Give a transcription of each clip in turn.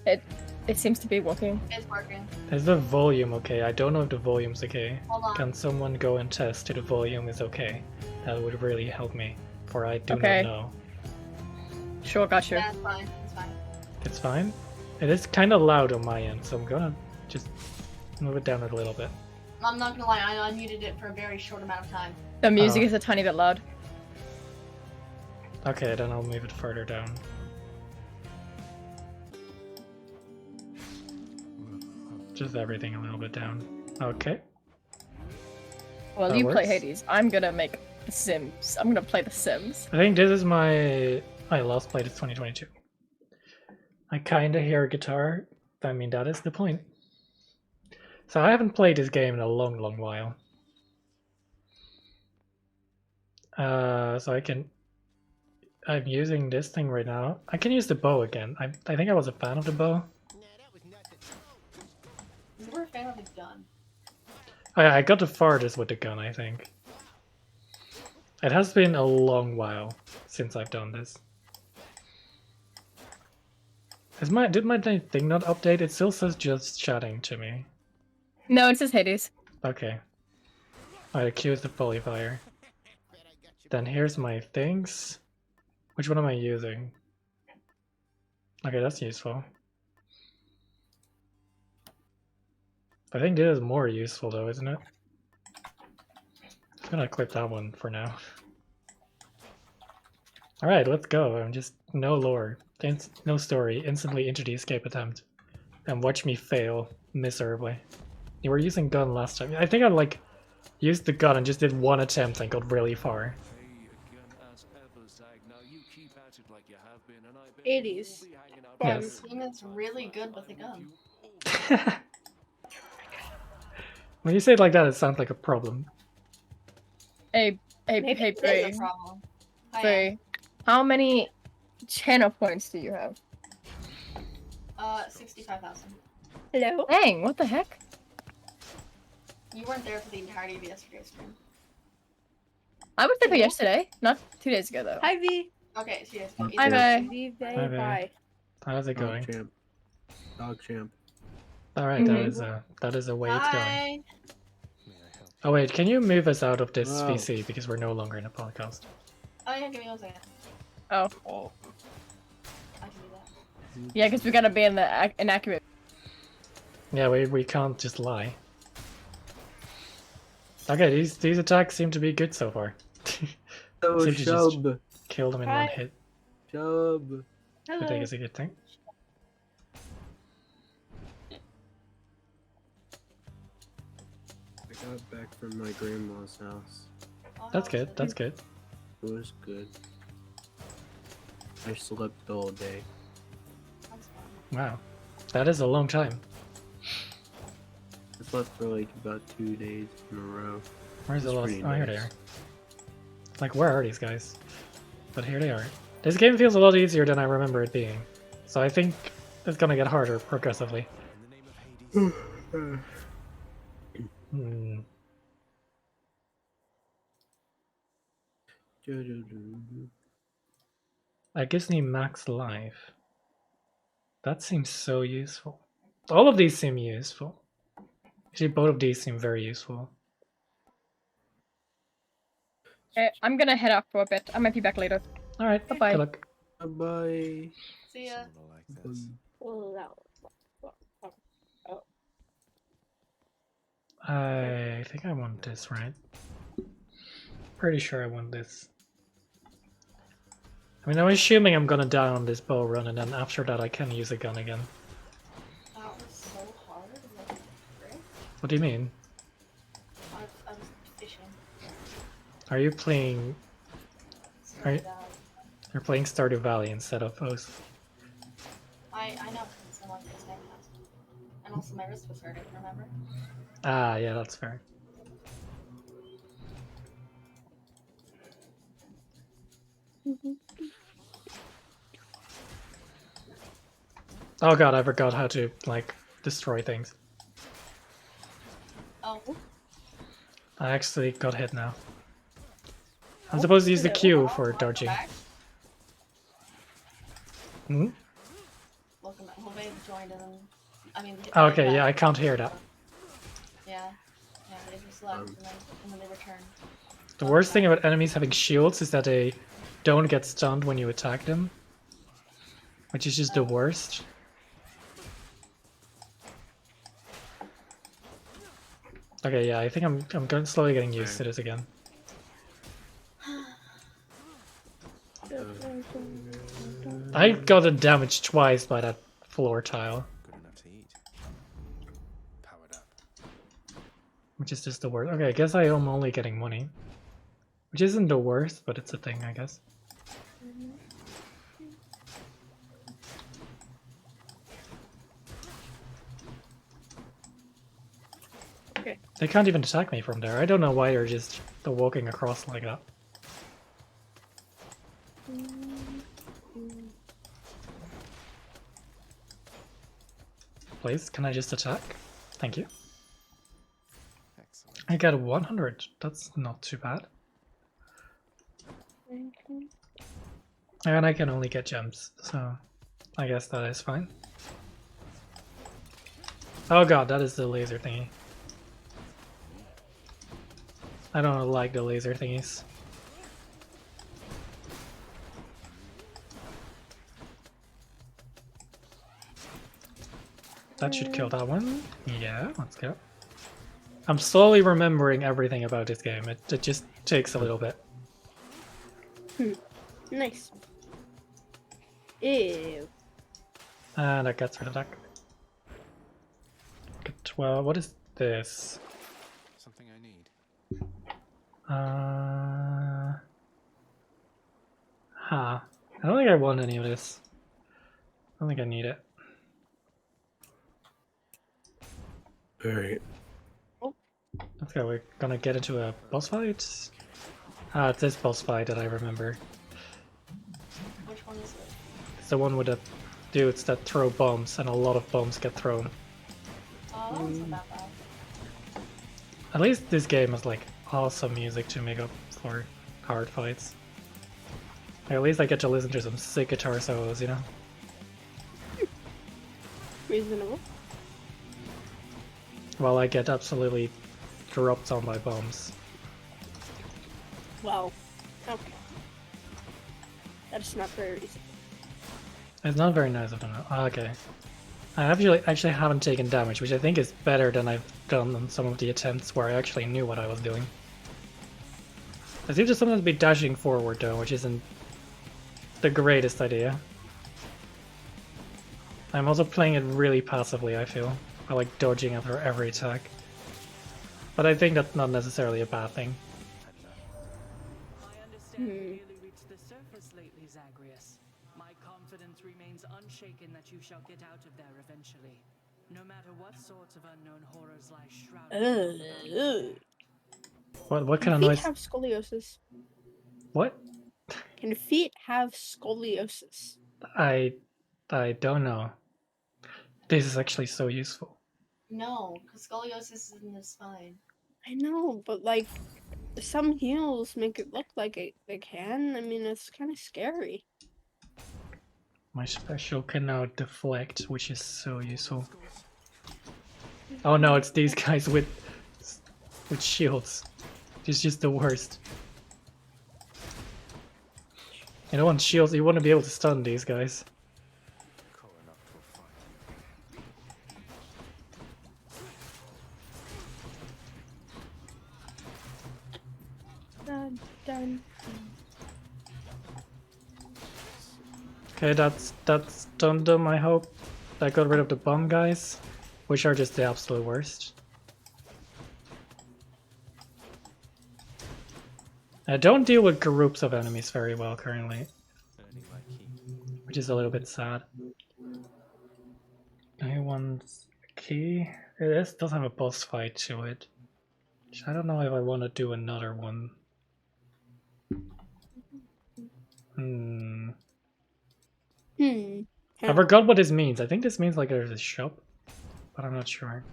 It seems to be working. It's working. Is the volume okay? I don't know if the volume's okay. Hold on. Can someone go and test if the volume is okay? That would really help me, for I do Okay. not know. Sure, got you. That's fine. It's fine. It's fine? It is kind of loud on my end, so I'm gonna just move it down a little bit. I'm not gonna lie, I unmuted it for a very short amount of time. The music Oh. is a tiny bit loud. Okay, then I'll move it further down. Just everything a little bit down. Okay. Well, That you play works. Hades. I'm gonna make The Sims. I'm gonna play The Sims. I think this is my last played is 2022. I kinda hear a guitar. I mean, that is the point. So I haven't played this game in a long, long while. So I'm using this thing right now. I can use the bow again. I think I was a fan of the bow. You were a fan of the gun. I got the farthest with the gun, I think. It has been a long while since I've done this. Did my thing not update? It still says just chatting to me. No, it says Hades. Okay. I accuse the polyfire. Then here's my things. Which one am I using? Okay, that's useful. I think this is more useful though, isn't it? I'm gonna clip that one for now. Alright, let's go. I'm just no lore. No story. Instantly into the escape attempt. And watch me fail miserably. You were using gun last time. I think I like used the gun and just did one attempt and got really far. 80s. Yes. This team is really good with a gun. When you say it like that, it sounds like a problem. Hey, Maybe hey, it is Bray. a problem. Bray. How many channel points do you have? 65,000. Hello? Dang, what the heck? You weren't there for the entirety of yesterday's stream. I was there for yesterday, not 2 days ago though. Hi, V. Okay, so yes. Hi, Bray. V, Hi, Bye. Bray. Bye. How's it going? Dog champ. Dog champ. Alright, Mhm. that is a way it's going. Hi. Oh wait, can you move us out of this Wow. VC because we're no longer in a podcast? Oh yeah, give me 1 second. Oh, I can do that. yeah, because we gotta be in the inaccurate. Yeah, we can't just lie. Okay, these attacks seem to be good so far. Oh, Seem to just Shub. kill them in Hi. one hit. Shub. I think Hello. it's a good thing. I got back from my grandma's house. Oh, That's good, that's good. It was good. I slept all day. That's fine. Wow. That is a long time. I slept for like about 2 days in a row. Where's the That's lost? pretty Oh, here they nice. are. Like, where are these guys? But here they are. This game feels a lot easier than I remember it being. So I think it's gonna get harder progressively. Hmm. That gives me max life. That seems so useful. All of these seem useful. Actually, both of these seem very useful. I'm gonna head out for a bit. I might be back later. Alright, Bye-bye. good luck. Bye. See ya. I think I want this, right? Pretty sure I want this. I mean, I'm assuming I'm gonna die on this bow run, and then after that I can use a gun again. That was so hard. Like, great. What do you mean? I was fishing. Are you playing... Are you- Started out. You're playing Stardew Valley instead of Oath? I know, because I want this next house. And also my wrist was hurting, remember? Ah, yeah, that's fair. Oh god, I forgot how to, like, destroy things. Oh. I actually got hit now. I'm supposed to use the Q for dodging. Back. Hmm? Welcome back. Well, they've joined and I mean. Oh, they okay, yeah, I left. can't hear that. Yeah, yeah, they just left and then they returned. The worst thing about enemies having shields is that they don't get stunned when you attack them, which is just the worst. Okay, yeah, I think I'm slowly getting used to this again. I got damaged twice by that floor tile, Good enough to eat. Powered up. which is just the worst. Okay, I guess I am only getting money, which isn't the worst, but it's a thing, I guess. Okay. They can't even attack me from there. I don't know why they're walking across like that. Please, can I just attack? Thank you. Excellent. I got 100. That's not too bad. And I can only get gems, so I guess that is fine. Oh god, that is the laser thingy. I don't like the laser thingies. That should kill that one. Yeah, let's go. I'm slowly remembering everything about this game. It just takes a little bit. Nice. Ew. And that gets rid of that. Get 12. What is this? Something I need. Huh. I don't think I want any of this. I don't think I need it. Alright. Let's go. We're gonna get into a boss fight. Ah, it's this boss fight that I remember. Which one is it? It's the one with the dudes that throw bombs, and a lot of bombs get thrown. Oh, that wasn't that bad. At least this game has like awesome music to make up for hard fights. Like, at least I get to listen to some sick guitar solos, you know? Reasonable. While I get absolutely dropped on by bombs. Wow. Okay. That's not very reasonable. It's not very nice of them. Okay. I actually haven't taken damage, which I think is better than I've done on some of the attempts where I actually knew what I was doing. I seem to sometimes be dashing forward though, which isn't the greatest idea. I'm also playing it really passively, I feel. I like dodging after every attack. But I think that's not necessarily a bad thing. I understand you merely reached the surface lately, Zagreus. My confidence remains unshaken that you shall get out of there eventually. No matter what sorts of unknown horrors lie shrouded. What kind of Can feet noise? have scoliosis? What? Can feet have scoliosis? I don't know. This is actually so useful. No, because scoliosis is in the spine. I know, but like, some heals make it look like they can. I mean, it's kind of scary. My special can now deflect, which is so useful. Oh no, it's these guys with shields. It's just the worst. You don't want shields, you want to be able to stun these guys. Calling up to a fight. Dun, dun. Okay, that's stunned them, I hope. That got rid of the bomb guys, which are just the absolute worst. I don't deal with groups of enemies very well currently, Earning my keep. which is a little bit sad. I want a key. This does have a boss fight to it. Which I don't know if I want to do another one. I forgot what this means. I think this means like there's a shop, but I'm not sure.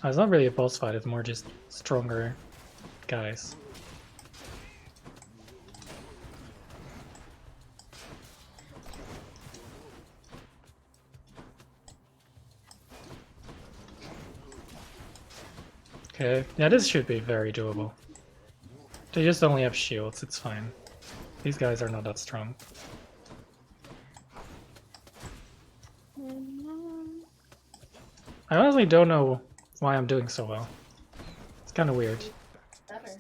Oh, it's not really a boss fight, it's more just stronger guys. Okay, yeah, this should be very doable. They just only have shields, it's fine. These guys are not that strong. I honestly don't know why I'm doing so well. It's kind of weird. Better.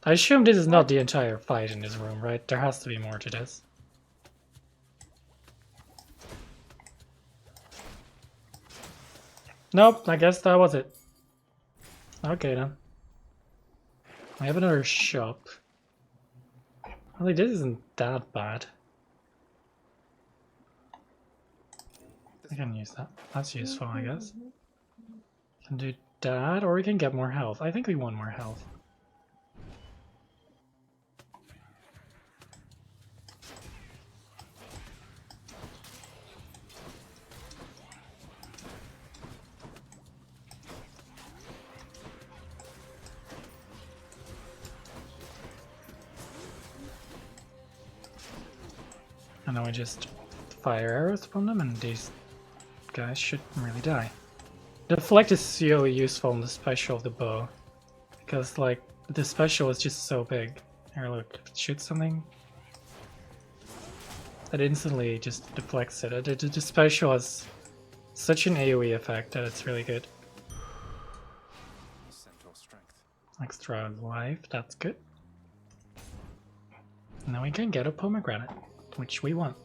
I assume this is not the entire fight in this room, right? There has to be more to this. Nope, I guess that was it. Okay then. I have another shop. Really, this isn't that bad. I can use that. That's useful, I guess. Can do that, or we can get more health. I think we want more health. And then we just fire arrows from them, and these guys shouldn't really die. The deflect is so useful in the special of the bow, because like the special is just so big. Here, look, shoot something. That instantly just deflects it. The special has such an AoE effect that it's really good. Centaur strength. Extra life, that's good. And then we can get a pomegranate, which we want.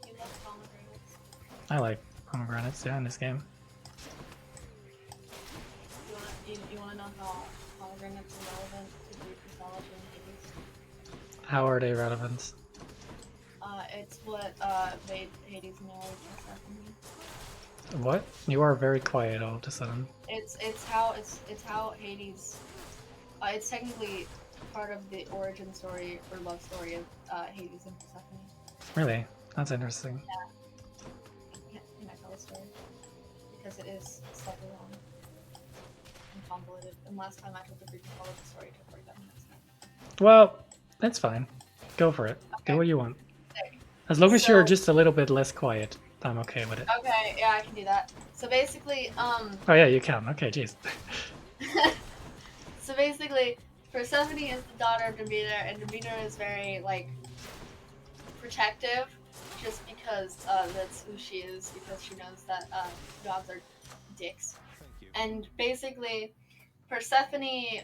You love pomegranates. I like pomegranates, yeah, in this game. You wanna know how pomegranates are relevant to Greek mythology and Hades? How are they relevant? It's what made Hades marry Persephone. What? You are very quiet all of a sudden. It's how Hades. It's technically part of the origin story or love story of Hades and Persephone. Really? That's interesting. Can I tell the story? Because it is slightly long and convoluted. And last time I told the Greek mythology story, it took 45 minutes. Well, that's fine. Go for it. Okay. Do what you want. Sick. As long as you're So- just a little bit less quiet, I'm okay with it. Okay, yeah, I can do that. So basically, Oh yeah, you can. Okay, jeez. so basically, Persephone is the daughter of Demeter, and Demeter is very like protective, just because that's who she is. Because she knows that gods are dicks. Thank you. And basically, Persephone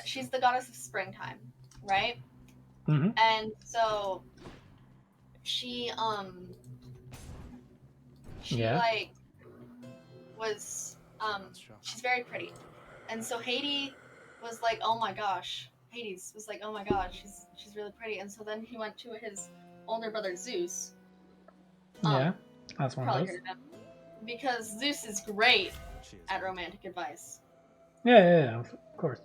she's the goddess of springtime, right? Mm-hmm. And so she Yeah. like was she's very pretty. And so Hades was like, oh my gosh. Hades was like, oh my gosh, she's really pretty. And so then he went to his older brother Zeus. Yeah, that's one of Probably those. heard of him. Because Zeus is great Cheers. at romantic advice. Yeah, of course.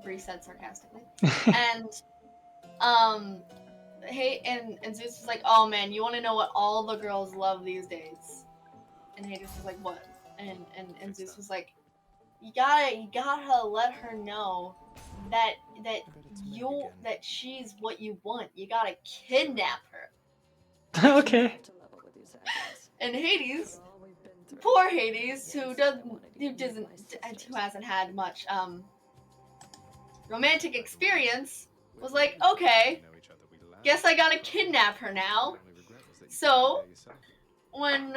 Bree said sarcastically. And and Zeus was like, oh man, you want to know what all the girls love these days? And Hades was like, what? And Zeus was like, you gotta let her know that she's what you want. You gotta kidnap her. Okay. And Hades, poor Hades, who hasn't had much romantic experience, was like, okay, guess I gotta kidnap her now. So, when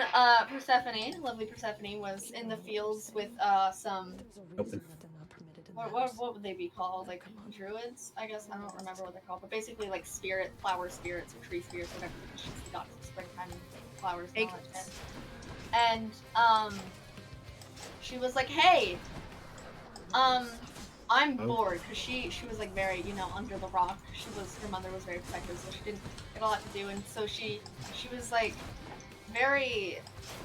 Persephone, lovely Persephone, was in the fields with some Open. what would they be called? Like druids? I guess I don't remember what they're called, but basically like flower spirits or tree spirits, whatever. Because she's the goddess of springtime and flowers. And, and she was like, hey, I'm bored, because she was like very, under the rock. Her mother was very protective, so she didn't get a lot to do, and so she was like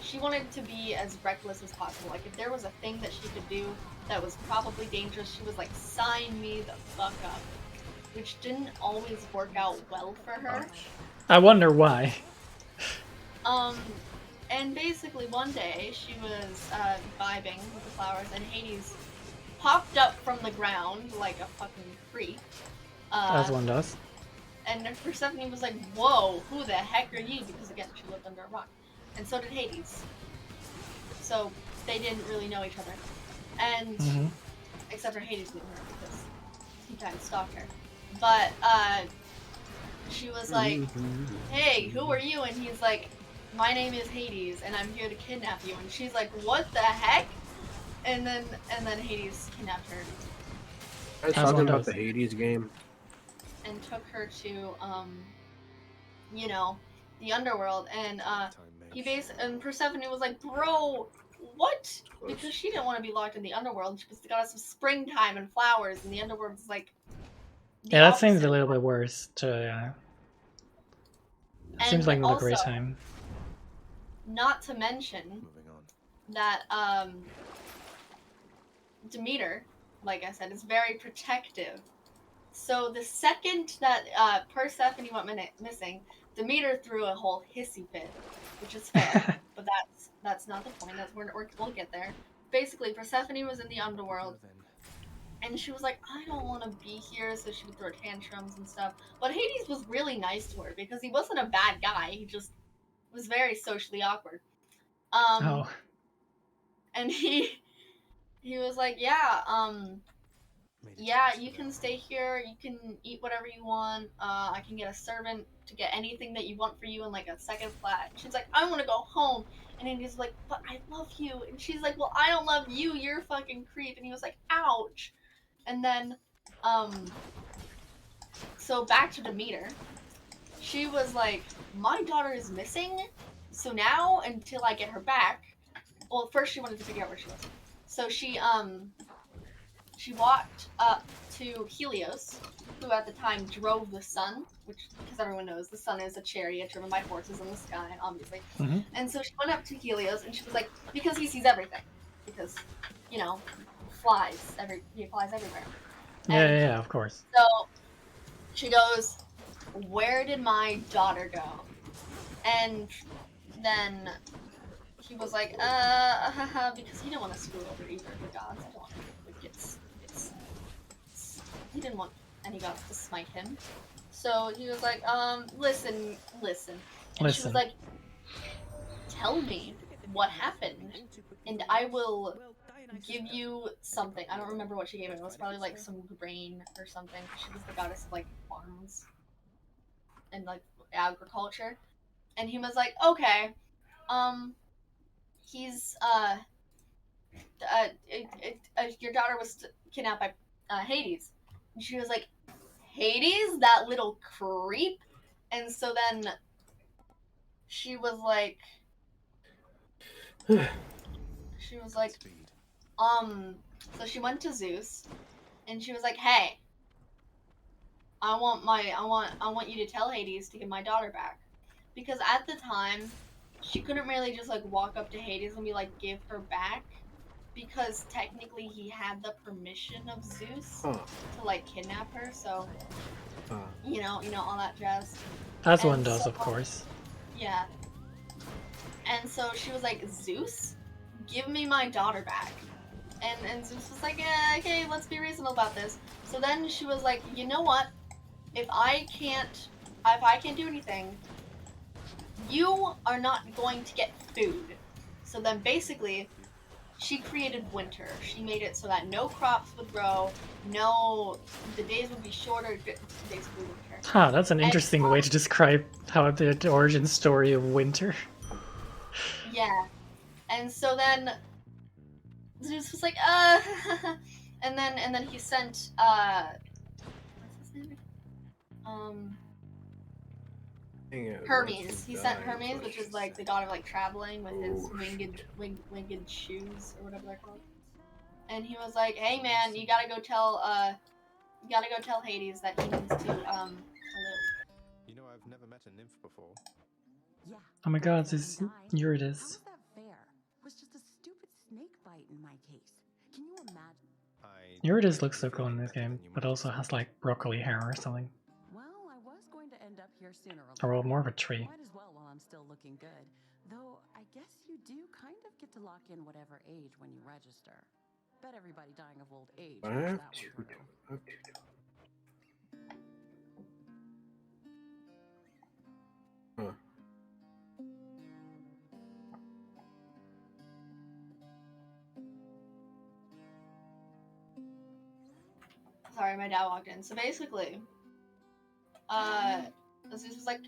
she wanted to be as reckless as possible. Like if there was a thing that she could do that was probably dangerous, she was like, sign me the fuck up, which didn't always work out well for her. I wonder why. And basically one day she was vibing with the flowers, and Hades popped up from the ground like a fucking creep. As one does. And Persephone was like, whoa, who the heck are you? Because again, she lived under a rock. And so did Hades. so they didn't really know each other. And Mhm. except for Hades knew her because he kind of stalked her. But she was like, "Hey, who are you?" And he's like, "My name is Hades, and I'm here to kidnap you." And she's like, "What the heck?" And then Hades kidnapped her I was That's talking one about does. the Hades game. and took her to you know, the underworld. And and Persephone was like, "Bro, what?" Because she didn't want to be locked in the underworld. She just got us some springtime and flowers, and the underworld was like the Yeah, that seems a opposite. little bit worse. Seems And like not a also, great time. not to mention Moving on. that Demeter, like I said, is very protective. So the second that Persephone went missing, Demeter threw a whole hissy fit, which is fair, but that's not the point. We'll get there. Basically, Persephone was in the underworld, Then. and she was like, "I don't want to be here," so she would throw tantrums and stuff. But Hades was really nice to her because he wasn't a bad guy. He just was very socially awkward. Oh, And he was like, "Yeah, Made a yeah, choice you for can that. stay here. You can eat whatever you want. I can get a servant to get anything that you want for you in like a second flat." She's like, "I want to go home." And then he's like, "But I love you." And she's like, "Well, I don't love you. You're a fucking creep." And he was like, "Ouch." And then, so back to Demeter. She was like, "My daughter is missing. So now, until I get her back," well, first she wanted to figure out where she was. So she walked up to Helios, who at the time drove the sun, which, because everyone knows, the sun is a chariot driven by horses in the sky, obviously. Mhm. And so she went up to Helios, and she was like, because he sees everything, because, you know, he flies everywhere. yeah, of course. So she goes, "Where did my daughter go?" And then he was like, because he didn't want to screw over either of the gods. He didn't want he didn't want any gods to smite him. So he was like, listen. And she was Listen. like, "Tell me what happened, and I will give you something." I don't remember what she gave him. It was probably like some grain or something. She was the goddess of like farms and like agriculture. And he was like, "Okay, he's your daughter was kidnapped by Hades." And she was like, "Hades, that little creep." And so then she was like, Speed. so she went to Zeus, and she was like, "Hey, I want you to tell Hades to get my daughter back," because at the time, she couldn't really just like walk up to Hades and be like, "Give her back," because technically he had the permission of Zeus to like kidnap her. So you know all that jazz. As one And does, so, of course. yeah. And so she was like, "Zeus, give me my daughter back." And Zeus was like, "Yeah, okay, let's be reasonable about this." So then she was like, "You know what? If I can't do anything, you are not going to get food." So then basically, she created winter. She made it so that no crops would grow, the days would be shorter, basically winter. Huh, that's an And interesting way to describe how the origin story of winter. yeah. And so then Zeus was like, and then he sent what's his name? Hermes. He sent Hermes, which is like the god of like traveling with his winged shoes or whatever they're called. And he was like, "Hey man, you gotta go tell Hades that he needs to live." You know, I've never met a nymph before. Yeah. Oh my god, Let this him die. Eurydice. How's that fair? It was just a stupid snake bite in my case. Can you imagine? Eurydice looks so cool in this game, but also has like broccoli hair or something. Well, I was going to end up here sooner or Or later. well, more of a tree. Might as well while I'm still looking good. Though I guess you do kind of get to lock in whatever age when you register. Bet everybody dying of old age I makes have that to one do. fertile. Huh. Sorry, my dad walked in. So basically, Zeus was like,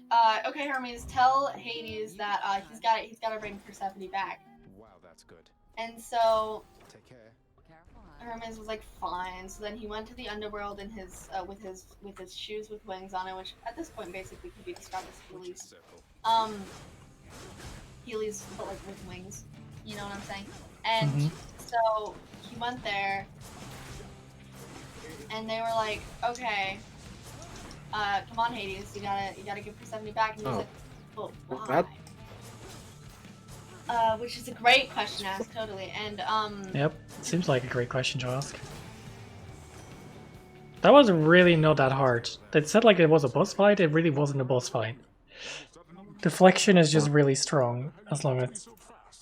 okay, Hermes, tell Hades that he's got to bring Persephone back. Wow, that's good. And so Take care. Careful, huh? Hermes was like, fine. So then he went to the underworld in his with his shoes with wings on it, which at this point basically could be described as Heelys. Circle. Heelys, but like with wings. You know what I'm saying? And Mhm. so he went there, and they were like, okay, come on, Hades, you gotta give Persephone back. And he was Oh. like, well, why? That- Which is a great question to ask, totally. And Yep, seems like a great question to ask. That was really not that hard. They said like it was a boss fight, it really wasn't a boss fight. Deflection is just really strong, as long as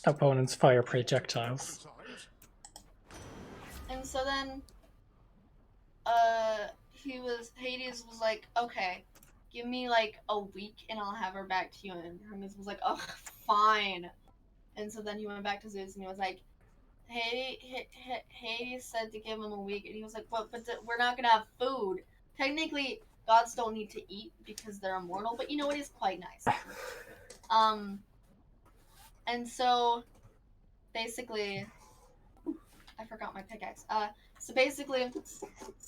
opponents fire projectiles. And so then, Hades was like, okay, give me like a week and I'll have her back to you. And Hermes was like, oh, fine. And so then he went back to Zeus and he was like, Hades said to give him a week. And he was like, well, but we're not gonna have food. Technically, gods don't need to eat because they're immortal, but you know, it is quite nice. And so, basically, I forgot my pickaxe. So basically,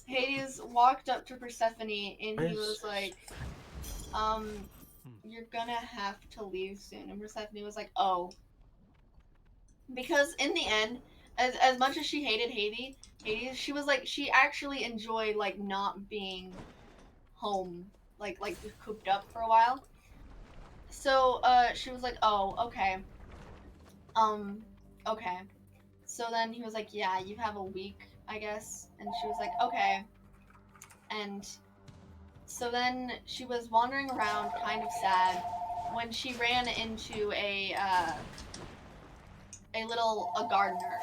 Hades walked up to Persephone and he was like, you're gonna have to leave soon. And Persephone was like, oh. Because in the end, as much as she hated Hades, she was like, she actually enjoyed like not being home, like cooped up for a while. So she was like, oh, okay. Okay. So then he was like, yeah, you have a week, I guess. And she was like, okay. And so then she was wandering around kind of sad when she ran into a gardener.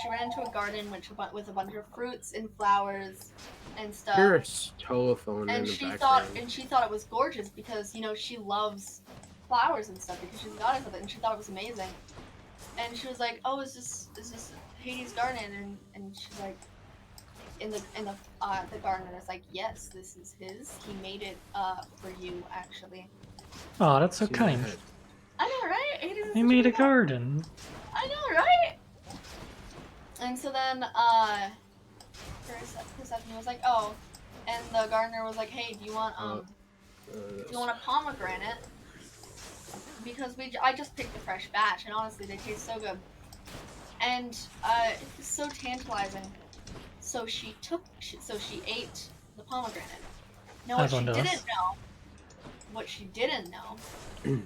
She ran into a garden with a bunch of fruits and flowers and stuff. Here's telephone in And the she background. thought it was gorgeous because, you know, she loves flowers and stuff because she's a goddess of it, and she thought it was amazing. And she was like, oh, is this Hades' garden? And she's like, the gardener is like, yes, this is his. He made it for you, actually. Oh, that's so See my kind. head. I know, right? Hades is They such made a good guy. garden. I know, right? And so then, Persephone was like, oh, and the gardener was like, hey, do you want a pomegranate? Because I just picked a fresh batch, and honestly, they taste so good. And it was so tantalizing. So she ate the pomegranate. Now, what Everyone she does. didn't know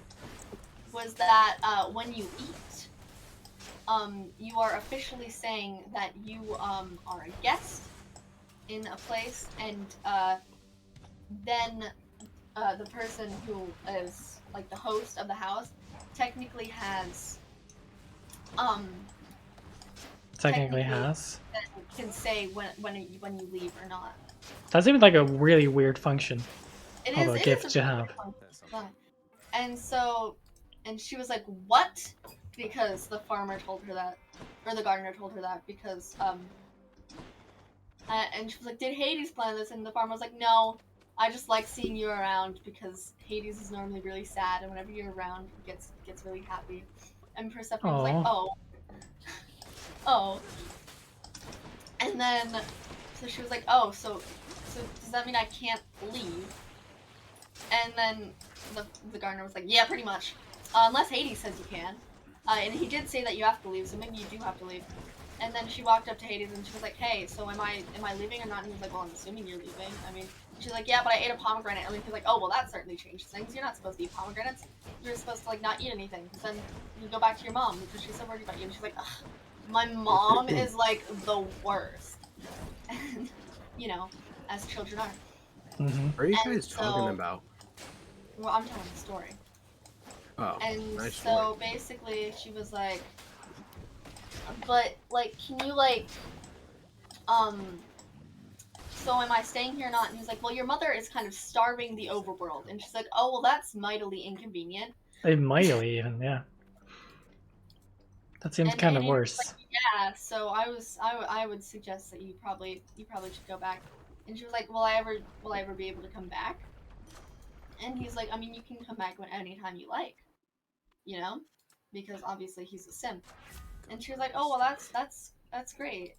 was that when you eat, you are officially saying that you are a guest in a place, and then the person who is like the host of the house technically has Technically has. can say when you leave or not. That seems like a really weird function. It Of a is gift a to really have. fun fun. And so, and she was like, what? Because the farmer told her that, or the gardener told her that, because, and she was like, did Hades plan this? And the farmer was like, no, I just like seeing you around because Hades is normally really sad, and whenever you're around, he gets really happy. And Persephone was like, Aw. oh. And then, so she was like, oh, so does that mean I can't leave? And then the gardener was like, yeah, pretty much. Unless Hades says you can. And he did say that you have to leave, so maybe you do have to leave. And then she walked up to Hades and she was like, hey, so am I leaving or not? And he was like, well, I'm assuming you're leaving. I mean, she's like, yeah, but I ate a pomegranate. And he was like, oh, well, that certainly changed things. You're not supposed to eat pomegranates. You're supposed to, like, not eat anything. Because then you go back to your mom because she's so worried about you. And she's like, ugh, my mom is, like, the worst. And, you know, as children are. Mm-hmm. What are you And guys talking so- about? Well, I'm telling the story. Oh, And nice so basically she was like, but like, can you like, so am I staying here or not? And he's like, well, your mother is kind of starving the overworld. And she's like, oh, well, that's mightily inconvenient. Mightily even, yeah. That seems And kind of he was worse. like, yeah, so I would suggest that you probably should go back. And she was like, will I ever be able to come back? And he's like, I mean, you can come back anytime you like, you know, because obviously he's a simp. And she was like, oh well, that's great.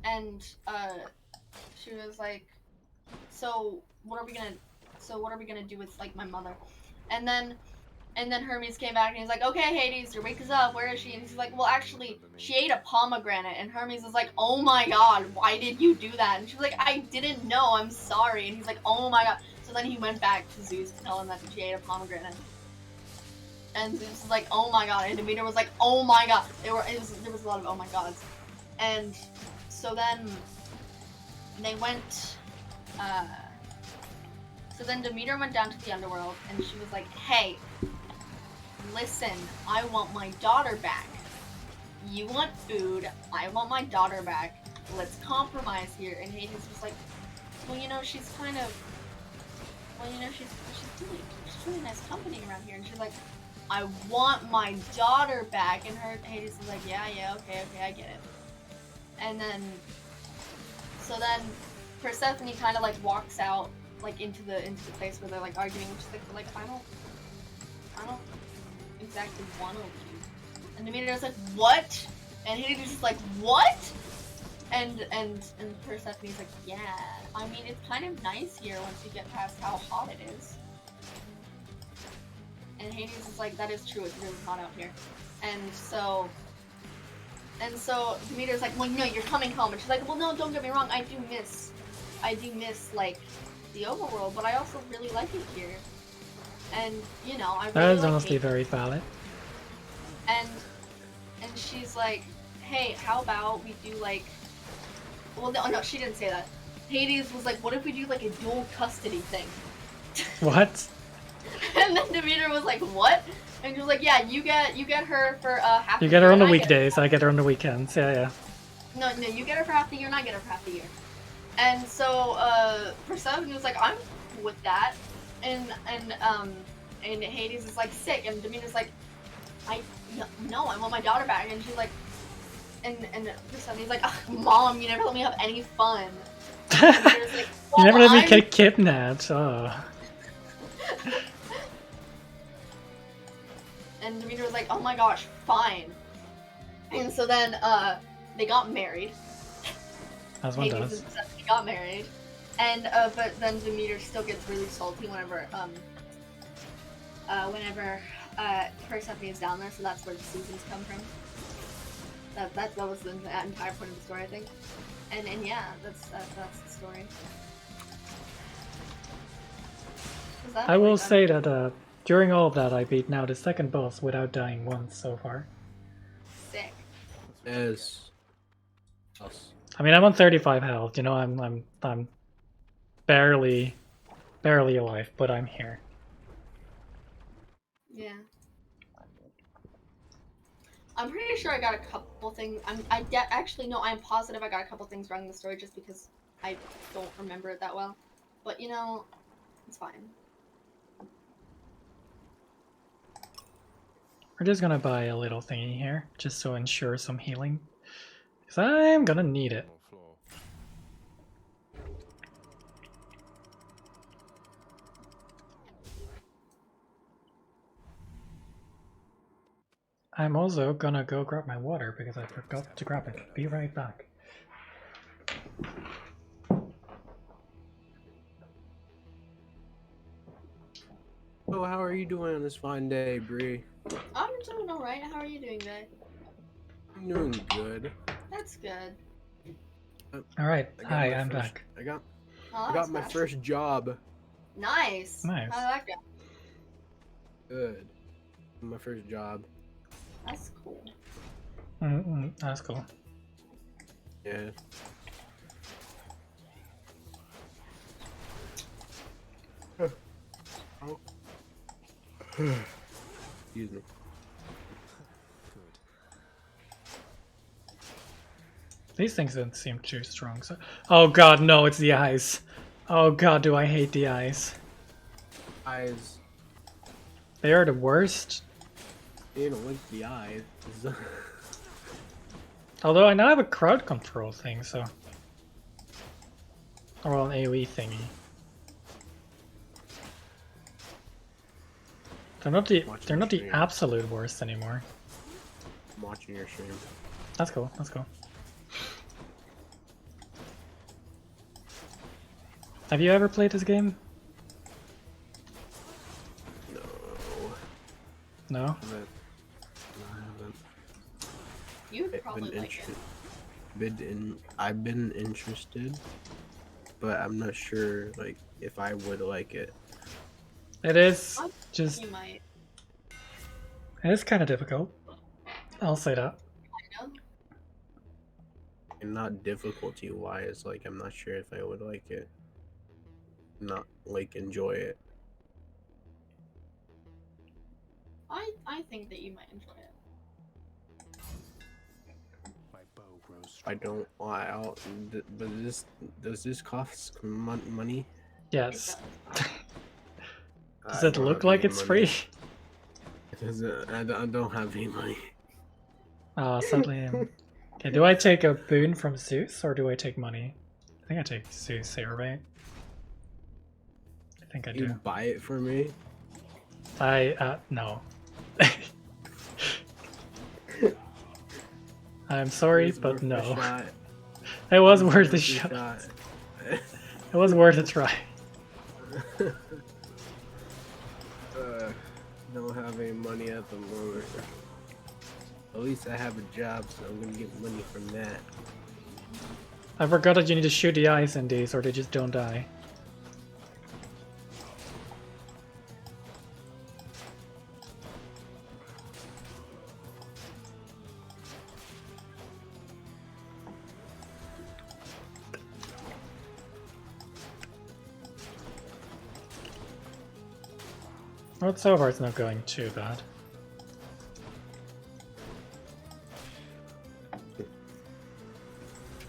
And she was like, so what are we gonna do with like my mother? And then Hermes came back and he's like, okay, Hades, your week is up. Where is she? And he's like, well, actually, she ate a pomegranate. And Hermes is like, oh my god, why did you do that? And she was like, I didn't know. I'm sorry. And he's like, oh my god. So then he went back to Zeus to tell him that she ate a pomegranate. And Zeus was like, oh my god. And Demeter was like, oh my god. There was a lot of oh my gods. And so then they went. So then Demeter went down to the underworld and she was like, hey, listen, I want my daughter back. You want food, I want my daughter back. Let's compromise here. And Hades was like, well, you know, she's kind of, well, you know, she's really nice company around here. And she's like, I want my daughter back. And Hades was like, yeah, okay, I get it. And then, so then Persephone kind of like walks out like into the place where they're like arguing. And she's like, I don't exactly want to leave. And Demeter's like, what? And Hades is like, what? And Persephone's like, yeah. I mean, it's kind of nice here once you get past how hot it is. And Hades is like, that is true. It's really hot out here. And so Demeter's like, well, no, you're coming home. And she's like, well, no, don't get me wrong. I do miss like the overworld, but I also really like it here. And you know, I really That is like honestly it. very valid. And she's like, hey, how about we do like, well, no, she didn't say that. Hades was like, what if we do like a dual custody thing? What? And then Demeter was like, what? And she was like, yeah, you get her for half. You the get her year on the and I get her weekdays, I get her on the weekends. Yeah. No, you get her for half the year and I get her for half the year. And so Persephone was like, I'm cool with that. And Hades is like, sick. And Demeter's like, no, I want my daughter back. And she's like, and Persephone's like, Mom, you never let me have any fun. And Demeter's like, You never let me I'm get kidnapped. Oh. And Demeter was like, oh my gosh, fine. And so then they got married. As one Hades does. and Persephone got married. And but then Demeter still gets really salty whenever Persephone is down there, so that's where the seasons come from. That was the entire point of the story, I think. And yeah, that's the story. I will say that during all of that, I beat now the second boss without dying once so far. Sick. As us. I mean, I'm on 35 health. You know, I'm barely alive, but I'm here. Yeah. I'm pretty sure I got a couple things. Actually no, I'm positive I got a couple things wrong in the story just because I don't remember it that well. But you know, it's fine. We're just gonna buy a little thingy here, just to ensure some healing. Because I'm gonna need it. Floor. I'm also gonna go grab my water because I forgot to grab it. Be right back. Oh, how are you doing on this fine day, Bree? I'm doing alright. How are you doing, Bay? I'm doing good. That's good. Alright, I got hi, my I'm first- back. I got Oh, I that's got my fast. first job. Nice. Nice. How did that go? Good. My first job. That's cool. That's cool. Yeah. Oh. Excuse me. Good. These things don't seem too strong, so... Oh god, no, it's the eyes. Oh god, do I hate the eyes. Eyes. They are the worst. You don't like the eyes. Although I now have a crowd control thing, so... Or an AoE thingy. They're not the Watching absolute worst anymore. I'm watching your stream. That's cool. That's cool. Have you ever played this game? No. No. I haven't. You'd I've probably been like it. I've been interested, but I'm not sure like if I would like it. It is I- just. You might. It is kind of difficult. I'll say that. You know? And not difficulty wise, like I'm not sure if I would like it. Not like enjoy it. I think that you might enjoy it. My bow grows I don't. I'll, but does this cost money? Yes. It Does I it don't look have like any it's money. free? I don't have any money. Oh, sadly. Okay, do I take a boon from Zeus or do I take money? I think I take Zeus here, right? I think I You do. buy it for me? No. I'm sorry, It's but worth a no. shot. It was It's worth a a shot. It was worth a try. Don't have any money at the moment. At least I have a job, so I'm gonna get money from that. I forgot that you need to shoot the eyes in these or they just don't die. Well, so far it's not going too bad.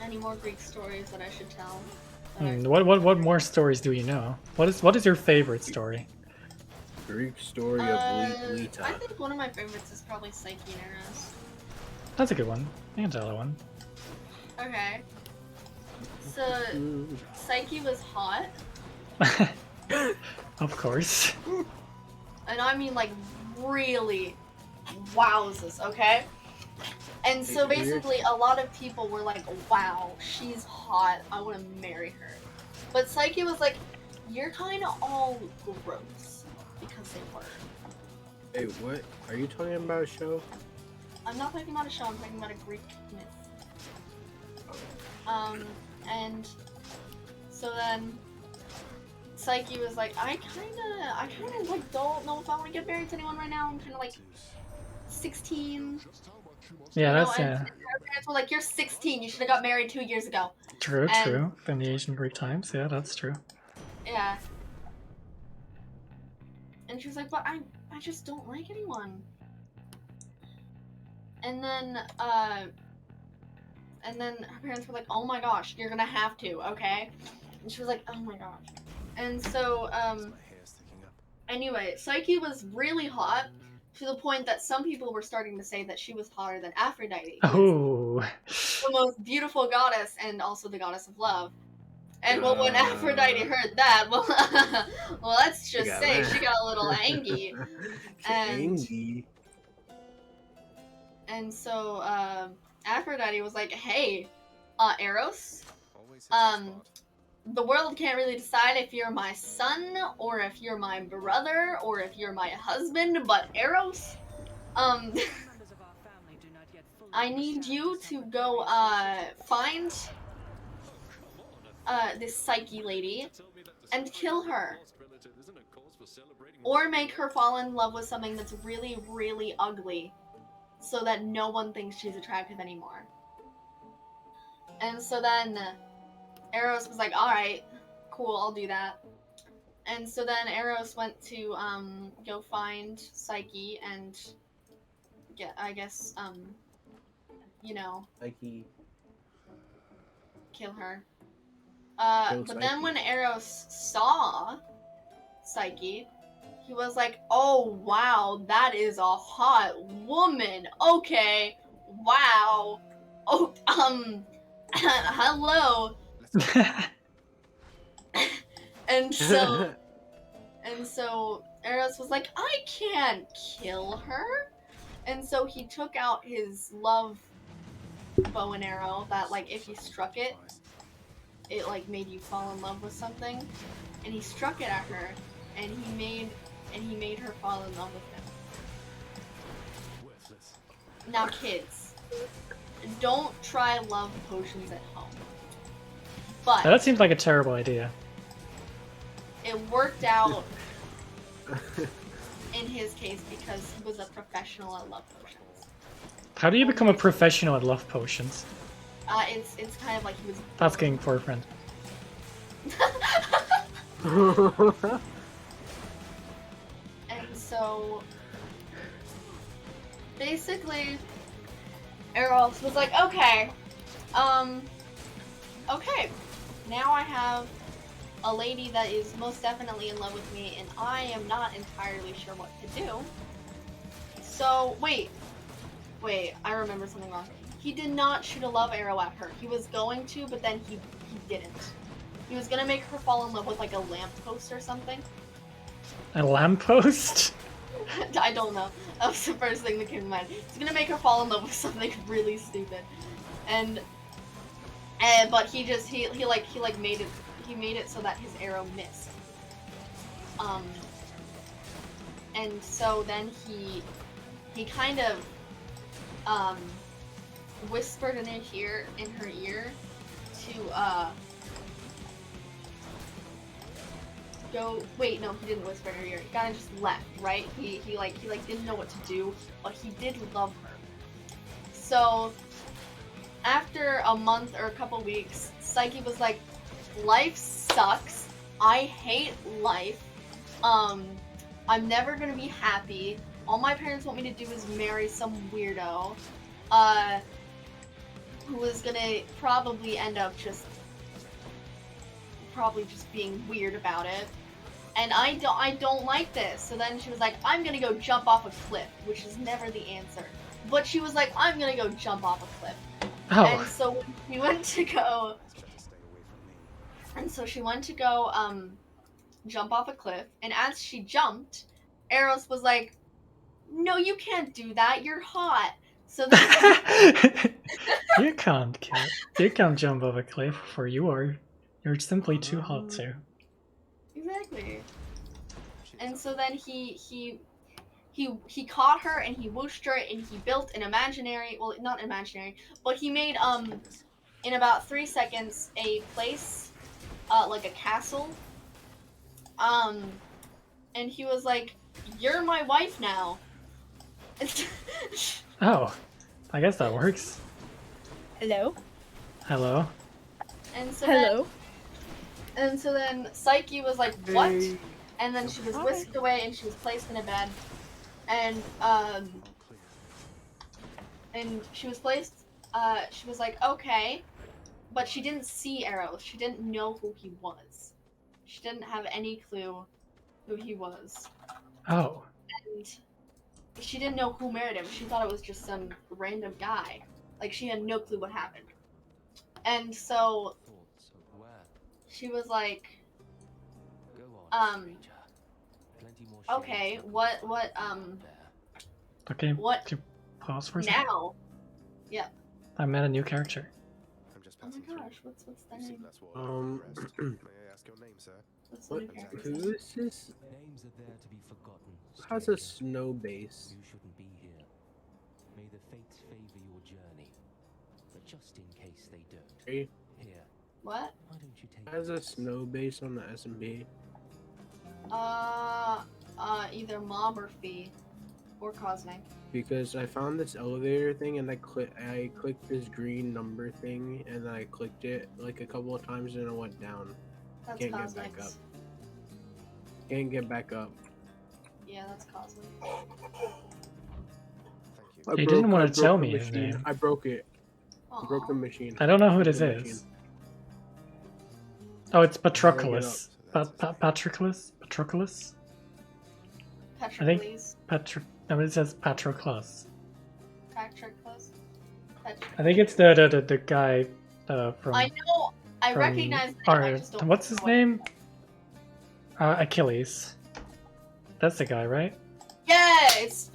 Any more Greek stories that I should tell? That are- What more stories do you know? What is your favorite story? Greek story of Lita. I think one of my favorites is probably Psyche and Eros. That's a good one. I can tell that one. Okay. So Psyche was hot, Of course. and I mean like really wowzers, okay? And so Hey, basically a lot of people were like, wow, she's hot, I want to marry her. But Psyche was like, you're kind of all gross, because they were. Hey, what? Are you talking about a show? I'm not talking about a show, I'm talking about a Greek myth. And so then Psyche was like, I kinda like don't know if I want to get married to anyone right now. I'm kinda like 16. Yeah, You know, that's and her parents were like, you're 16, you should have got married 2 years ago. true, and- true. From the ancient Greek times, yeah, that's true. Yeah. And she was like, but I just don't like anyone. And then her parents were like, oh my gosh, you're gonna have to, okay? And she was like, oh my gosh. And so, my hair sticking up. anyway, Psyche was really hot to the point that some people were starting to say that she was hotter than Aphrodite, who is Oh, the most beautiful goddess and also the goddess of love. And well, when Uh, Aphrodite heard that, well, well, let's just got say mad. she got a little angry. And- Angie. And so Aphrodite was like, hey, Eros, Always hits the spot. the world can't really decide if you're my son or if you're my brother or if you're my husband, but Eros, Members of our family do not yet fully I need understand you the to separate go relationship. find this Psyche lady and kill her. Or make her fall in love with something that's really, really ugly so that no one thinks she's attractive anymore. And so then Eros was like, alright, cool, I'll do that. And so then Eros went to go find Psyche and get, I guess, you know, Psyche. kill her. Kill But then Psyche. when Eros saw Psyche, he was like, oh wow, that is a hot woman. Okay, wow. Oh, hello. And so Eros was like, I can't kill her. And so he took out his love bow and arrow that, like, if you struck it, it like made you fall in love with something. And he struck it at her, and he made her fall in love with him. Worthless. Now, kids, don't try love potions at home. But That seems like a terrible idea. it worked out in his case because he was a professional at love potions. How do you become a professional at love potions? It's kind of like he was. Asking for a friend. And so basically Eros was like, okay, okay, now I have a lady that is most definitely in love with me, and I am not entirely sure what to do. So, wait, I remember something wrong. He did not shoot a love arrow at her. He was going to, but then he didn't. He was gonna make her fall in love with like a lamppost or something. A lamppost? I don't know. That was the first thing that came to mind. He's gonna make her fall in love with something really stupid, and but he made it so that his arrow missed. And so then he kind of whispered in her ear to go. Wait, no, he didn't whisper in her ear. He kind of just left, right? He didn't know what to do, but he did love her. So after a month or a couple weeks, Psyche was like, life sucks. I hate life. I'm never gonna be happy. All my parents want me to do is marry some weirdo, who is gonna probably end up just being weird about it. And I don't like this. So then she was like, I'm gonna go jump off a cliff, which is never the answer. But she was like, I'm gonna go jump off a cliff. Oh, And so when she went to go, jump off a cliff, and as she jumped, Eros was like, no, you can't do that, you're hot. So then you can't jump off a cliff, for you're simply too hot to. Exactly. And so then he caught her and he whooshed her and he built an imaginary, well, not imaginary, but he made in about 3 seconds a place, like a castle. And he was like, you're my wife now. Oh, I guess that works. Hello? Hello? And so Hello? then Psyche was like, what? Hey. And then she was whisked away and she was placed in a bed. And she was placed, she was like, okay. But she didn't see Eros. She didn't know who he was. She didn't have any clue who he was. Oh. And she didn't know who married him. She thought it was just some random guy. Like, she had no clue what happened. And so she was like, okay, what, Okay, what to pause for a second. now? Yeah. I met a new character. I'm just Oh my passing through. gosh, what's the You seem name? less worried about the rest. May I ask your name, sir? What's the What? new character's Who name? is this? Names are there to be forgotten. Has a stranger. snow base. You shouldn't be here. May the fates favor your journey. But just in case they don't. Hey, Here, What? why don't you take has a this? snow base on the S&B. Either Mob or Fee. Or Cosmic. Because I found this elevator thing and I clicked this green number thing and then I clicked it like a couple of times and it went down. That's Can't get Cosmic. back up. Can't get back up. Yeah, that's Cosmic. Thank you. I He didn't want I to tell the me his machine. name. I broke it. I Aw. broke the machine. I don't know who this The is. machine. Oh, it's Look Patroclus. it up. Patroclus? Patroclus? Petrocles. No, it says Patroclus. Patroclus. I think it's the guy from. I know. I from recognize the name. I Ar- just don't what's know his what- name? Achilles. That's the guy, right? Yeah, it's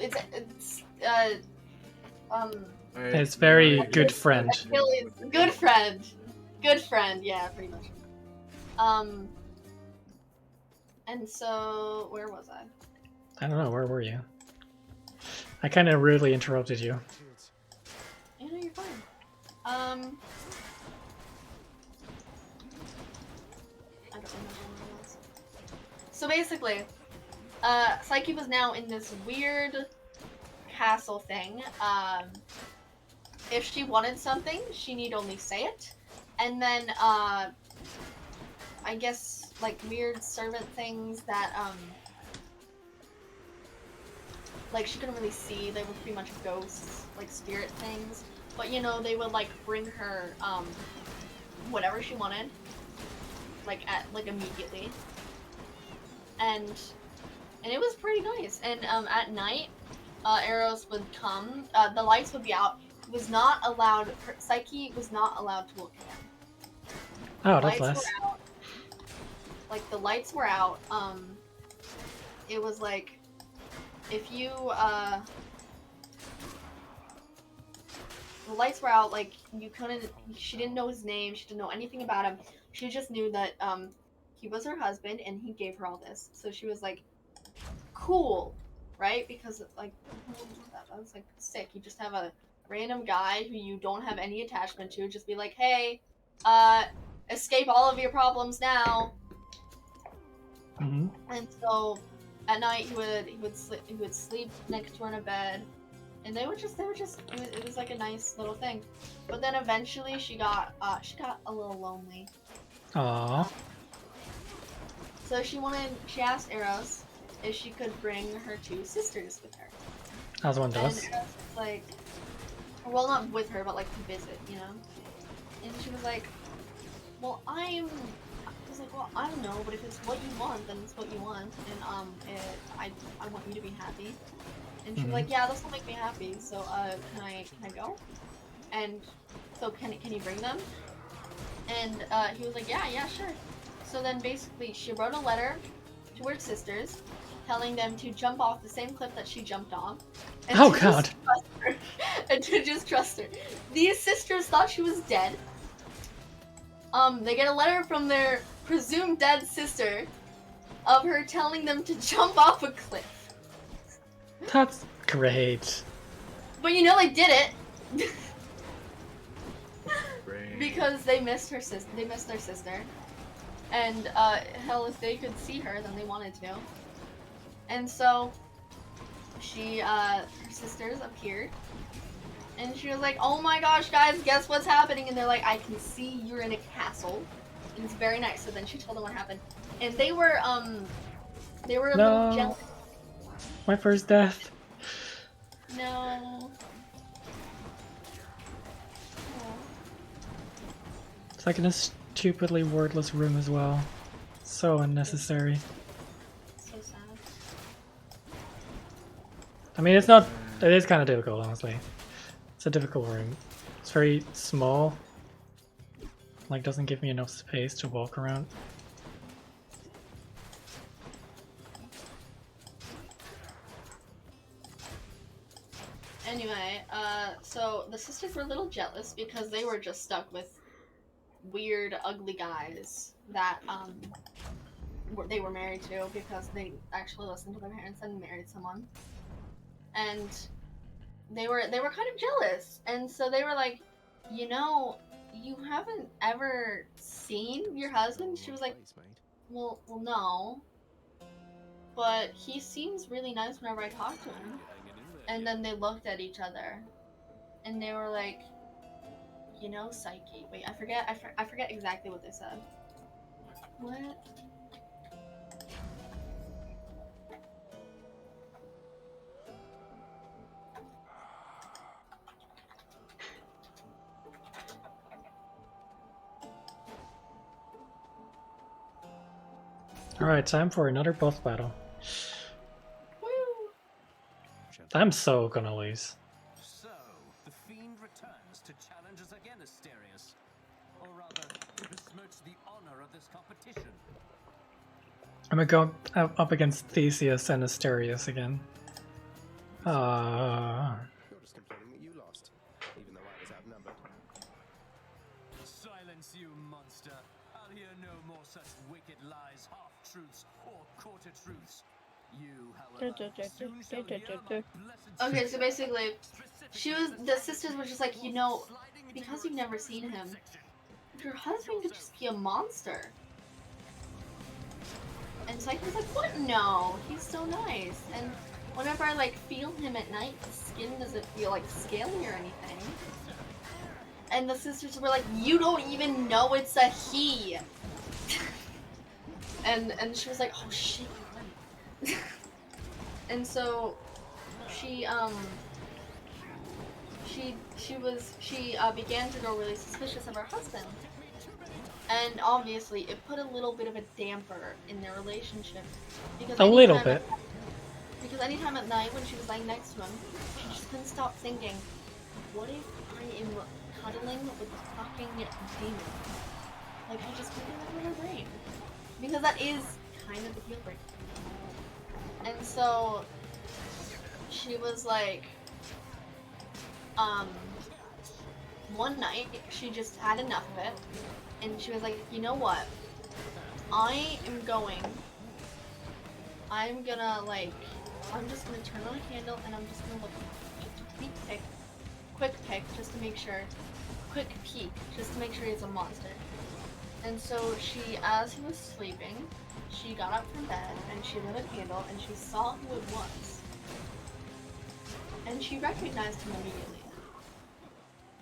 His very good friend. Achilles, good friend, yeah, pretty much. And so where was I? I don't know, where were you? I kind of rudely interrupted you. You know, you're fine. I don't remember what it was. So basically, Psyche was now in this weird castle thing. If she wanted something, she need only say it. And then, I guess, like, weird servant things that, like, she couldn't really see. They were pretty much ghosts, like, spirit things. But, you know, they would, like, bring her, whatever she wanted. Like, immediately. And it was pretty nice. And, at night, Eros would come. The lights would be out. Was not allowed. Psyche was not allowed to look at him. Oh, that's nice. Like, the lights were out. It was like, if you, the lights were out, like, you couldn't, she didn't know his name, she didn't know anything about him. She just knew that, he was her husband and he gave her all this. So she was like, cool, right? Because, like, that was, like, sick. You just have a random guy who you don't have any attachment to just be like, hey, escape all of your problems now. Mm-hmm. And so at night he would sleep next to her in a bed, and it was like a nice little thing. But then eventually she got a little lonely. Aww. So she asked Eros if she could bring her 2 sisters with her. As one does. And Eros was like, well, not with her, but like to visit, you know. And she was like, well, I was like, well, I don't know, but if it's what you want, then it's what you want, and I want you to be happy. And she was like, yeah, this will make me happy. So can I go? And so can you bring them? And he was like, yeah, sure. So then basically she wrote a letter to her sisters, telling them to jump off the same cliff that she jumped off. And oh God! And to just trust her. These sisters thought she was dead. They get a letter from their presumed dead sister of her telling them to jump off a cliff. That's great. But you know they did it. Great. Because they missed her sister. They missed their sister. And hell, if they could see her, then they wanted to. And so her sisters appeared. And she was like, oh my gosh, guys, guess what's happening? And they're like, I can see you're in a castle. And it's very nice. So then she told them what happened. And they were a little jealous. My first death. No. It's like in a stupidly wordless room as well. So unnecessary. So sad. I mean, it's not. It is kind of difficult, honestly. It's a difficult room. It's very small. Like, doesn't give me enough space to walk around. Anyway, so the sisters were a little jealous because they were just stuck with weird, ugly guys that, they were married to because they actually listened to their parents and married someone. And they were kind of jealous. And so they were like, you know, you haven't ever seen your husband? She was like, well, no. But he seems really nice whenever I talk to him. And then they looked at each other, and they were like, you know, Psyche. Wait, I forget exactly what they said. What? Alright, time for another boss battle. Woo! I'm so gonna lose. So, the fiend returns to challenge us again, Asterius. Or rather, to besmirch the honor of this competition. I'm gonna go up against Theseus and Asterius again. You're just complaining that you lost, even though I was outnumbered. Silence, you monster. I'll hear no more such wicked lies, half-truths, or quarter-truths. You, however, soon shall hear my blessed Okay, so basically, the sisters were just like, you know, because you've never seen him, your husband could just be a monster. And Psyche was like, what? No, he's so nice. And whenever I like feel him at night, his skin doesn't feel like scaly or anything. And the sisters were like, you don't even know it's a he. and she was like, oh shit, you're right. And so she began to grow really suspicious of her husband. And obviously, it put a little bit of a damper in their relationship. Because A little bit. Because anytime at night when she was lying next to him, she just couldn't stop thinking, what if I am cuddling with a fucking demon? Like, I just put that in her brain. Because that is kind of a deal breaker. And so, she was like, one night, she just had enough of it. And she was like, you know what? I'm just gonna turn on a candle and I'm just gonna look just quick peek, just to make sure he's a monster. And so she, as he was sleeping, she got up from bed and she lit a candle and she saw who it was. And she recognized him immediately.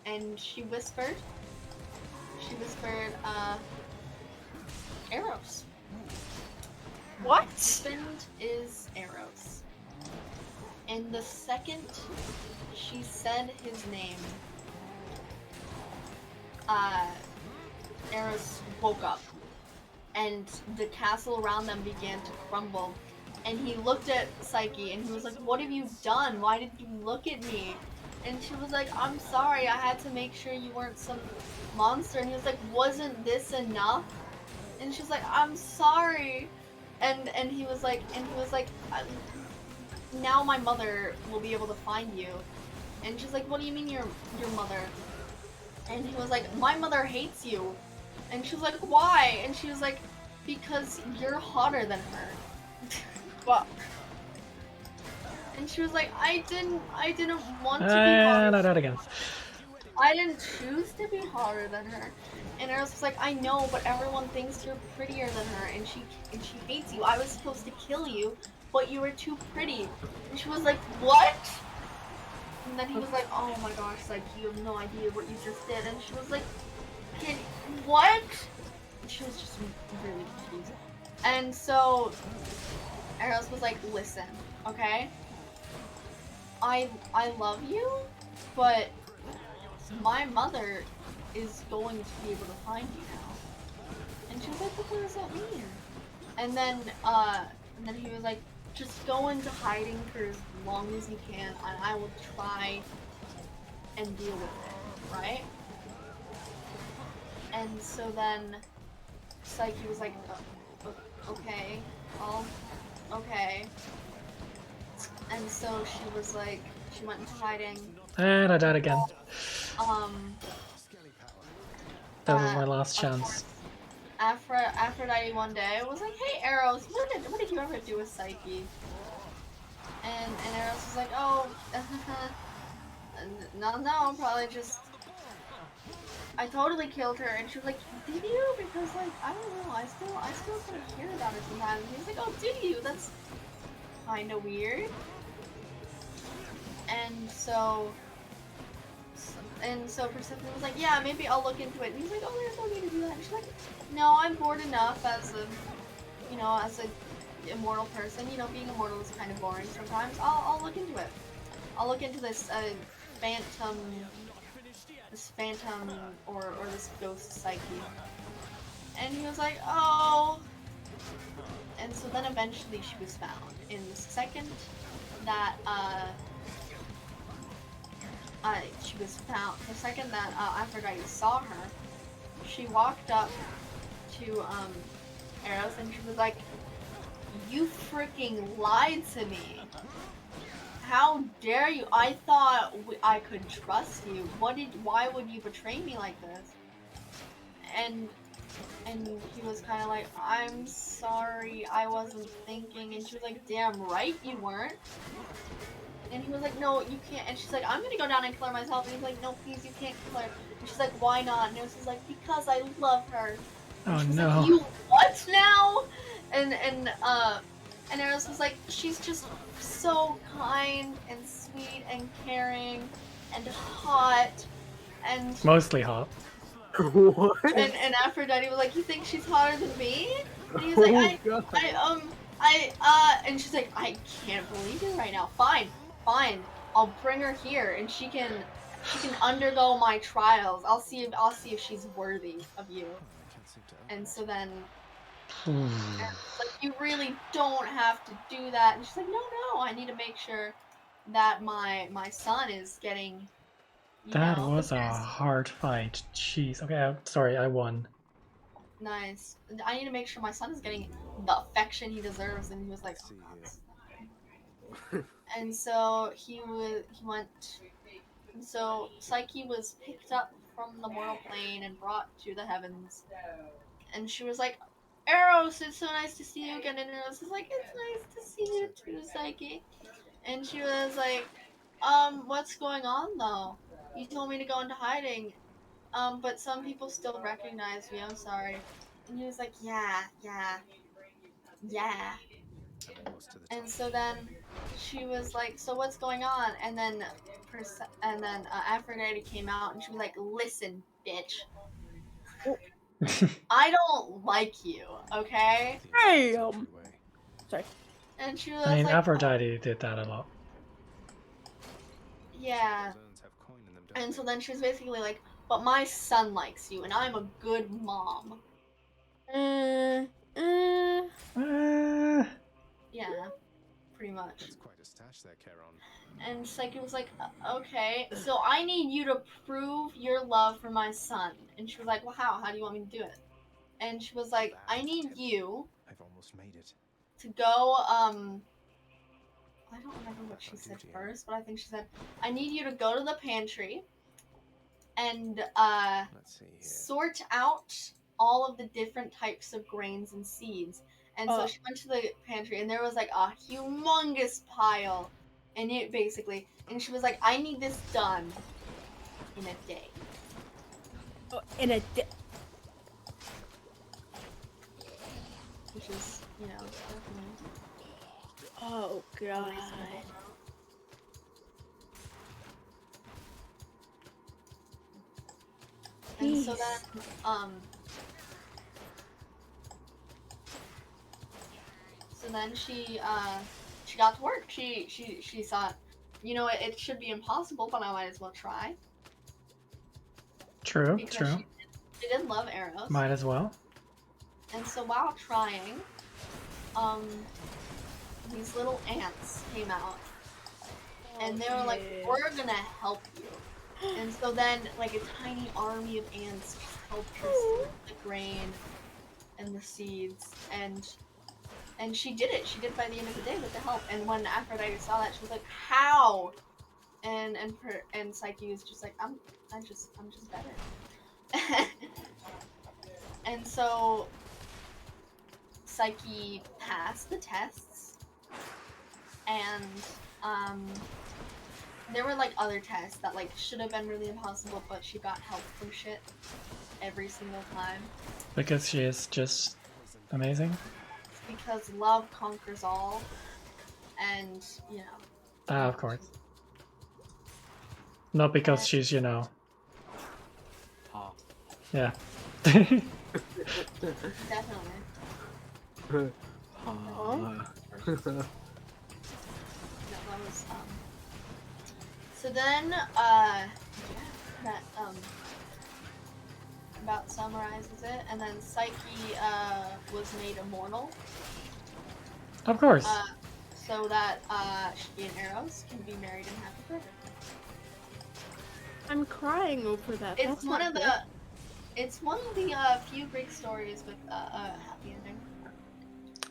And she whispered, Eros. What? Husband is Eros. And the second she said his name, Eros woke up. And the castle around them began to crumble. And he looked at Psyche and he was like, what have you done? Why did you look at me? And she was like, I'm sorry, I had to make sure you weren't some monster. And he was like, wasn't this enough? And she was like, I'm sorry. And he was like, now my mother will be able to find you. And she's like, what do you mean your mother? And he was like, my mother hates you. And she was like, why? And she was like, because you're hotter than her. Well, and she was like, I didn't want to be hotter. Not again. I didn't choose to be hotter than her. And Eros was like, I know, but everyone thinks you're prettier than her, and she hates you. I was supposed to kill you, but you were too pretty. And she was like, what? And then he was like, oh my gosh, like, you have no idea what you just did. And she was like, what? And she was just really confused. And so Eros was like, listen, okay? I love you, but my mother is going to be able to find you now. And she was like, what does that mean? And then he was like, just go into hiding for as long as you can, and I will try and deal with it, right? And so then Psyche was like, okay, okay. And so she was like, she went into hiding. And I died again. That was my last chance. Aphrodite one day was like, hey Eros, what did you ever do with Psyche? And Eros was like, oh, no, probably just, I totally killed her. And she was like, did you? Because like, I don't know, I still kind of hear about it sometimes. And he was like, oh, did you? That's kind of weird. And so Persephone was like, yeah, maybe I'll look into it. And he's like, oh, there's no need to do that. And she's like, no, I'm bored enough as a immortal person. You know, being immortal is kind of boring sometimes. I'll look into it. I'll look into this phantom or this ghost Psyche. And he was like, oh. And so then eventually she was found. In the second that she was found, the second that Aphrodite saw her, she walked up to Eros and she was like, you freaking lied to me. How dare you? I thought I could trust you. Why would you betray me like this? And he was kind of like, I'm sorry, I wasn't thinking. And she was like, damn right you weren't. And he was like, no, you can't. And she's like, I'm gonna go down and kill her myself. And he's like, no, please, you can't kill her. And she's like, why not? And it was just like, because I love her. And Oh she was no. like, you what now? And Eros was like, she's just so kind and sweet and caring and hot. And Mostly hot. What? and Aphrodite was like, you think she's hotter than me? And he was Oh, like, God. and she's like, I can't believe you right now. Fine, I'll bring her here, and she can undergo my trials. I'll see if she's worthy of you. I can't seem to And so then, Hmm. it's like, you really don't have to do that. And she's like, no, I need to make sure that my son is getting. That the was a best. hard fight. Jeez. Okay, sorry, I won. Nice. I need to make sure my son is getting the affection he deserves. And he was like, see oh, here. God. And so he went. And so Psyche was picked up from the mortal plane and brought to the heavens. And she was like, Eros, it's so nice to see you again. And Eros is like, it's nice to see you too, Psyche. And she was like, what's going on though? You told me to go into hiding. But some people still recognize me, I'm sorry. And he was like, yeah. Most of the And time. so then she was like, so what's going on? And then Aphrodite came out and she was like, listen, bitch. I don't like you, okay? Hey, Every way. sorry. And she was I mean, like, Aphrodite did that a lot. yeah. Those urns have coin in them, don't And so they? then she was basically like, but my son likes you and I'm a good mom. Yeah, pretty much. That's quite a stash there, Charon. And Psyche was like, okay, so I need you to prove your love for my son. And she was like, well, how? How do you want me to do it? And she was like, I need you I've almost made it. to go, I don't remember what she That's said on duty, first, but I think she said, I need you to go to the pantry and, Let's see here. sort out all of the different types of grains and seeds. And so Oh. she went to the pantry and there was like a humongous pile in it basically. And she was like, I need this done in a day. Oh, in a Which is, you know, definitely oh god. reasonable. And so then, she got to work. She thought, you know, it should be impossible, but I might as well try. True, Because true. She did love Eros. Might as well. And so while trying, these little ants came out. And they were like, we're gonna help you. And so then, like, a tiny army of ants helped her seed the grain and the seeds. And she did it. She did it by the end of the day with the help. And when Aphrodite saw that, she was like, how? And Psyche was just like, I'm just better. And so Psyche passed the tests, and there were like other tests that like should have been really impossible, but she got help from shit every single time. Because she is just amazing. Because love conquers all, and you know. Ah, of course. Not because she's, you know. Ah. Yeah. Definitely. Ah. No, that was so then yeah, that about summarizes it. And then Psyche was made immortal, Of course. so that she and Eros can be married and happy forever. I'm crying over that. It's That's one not of good. the few Greek stories with a happy ending.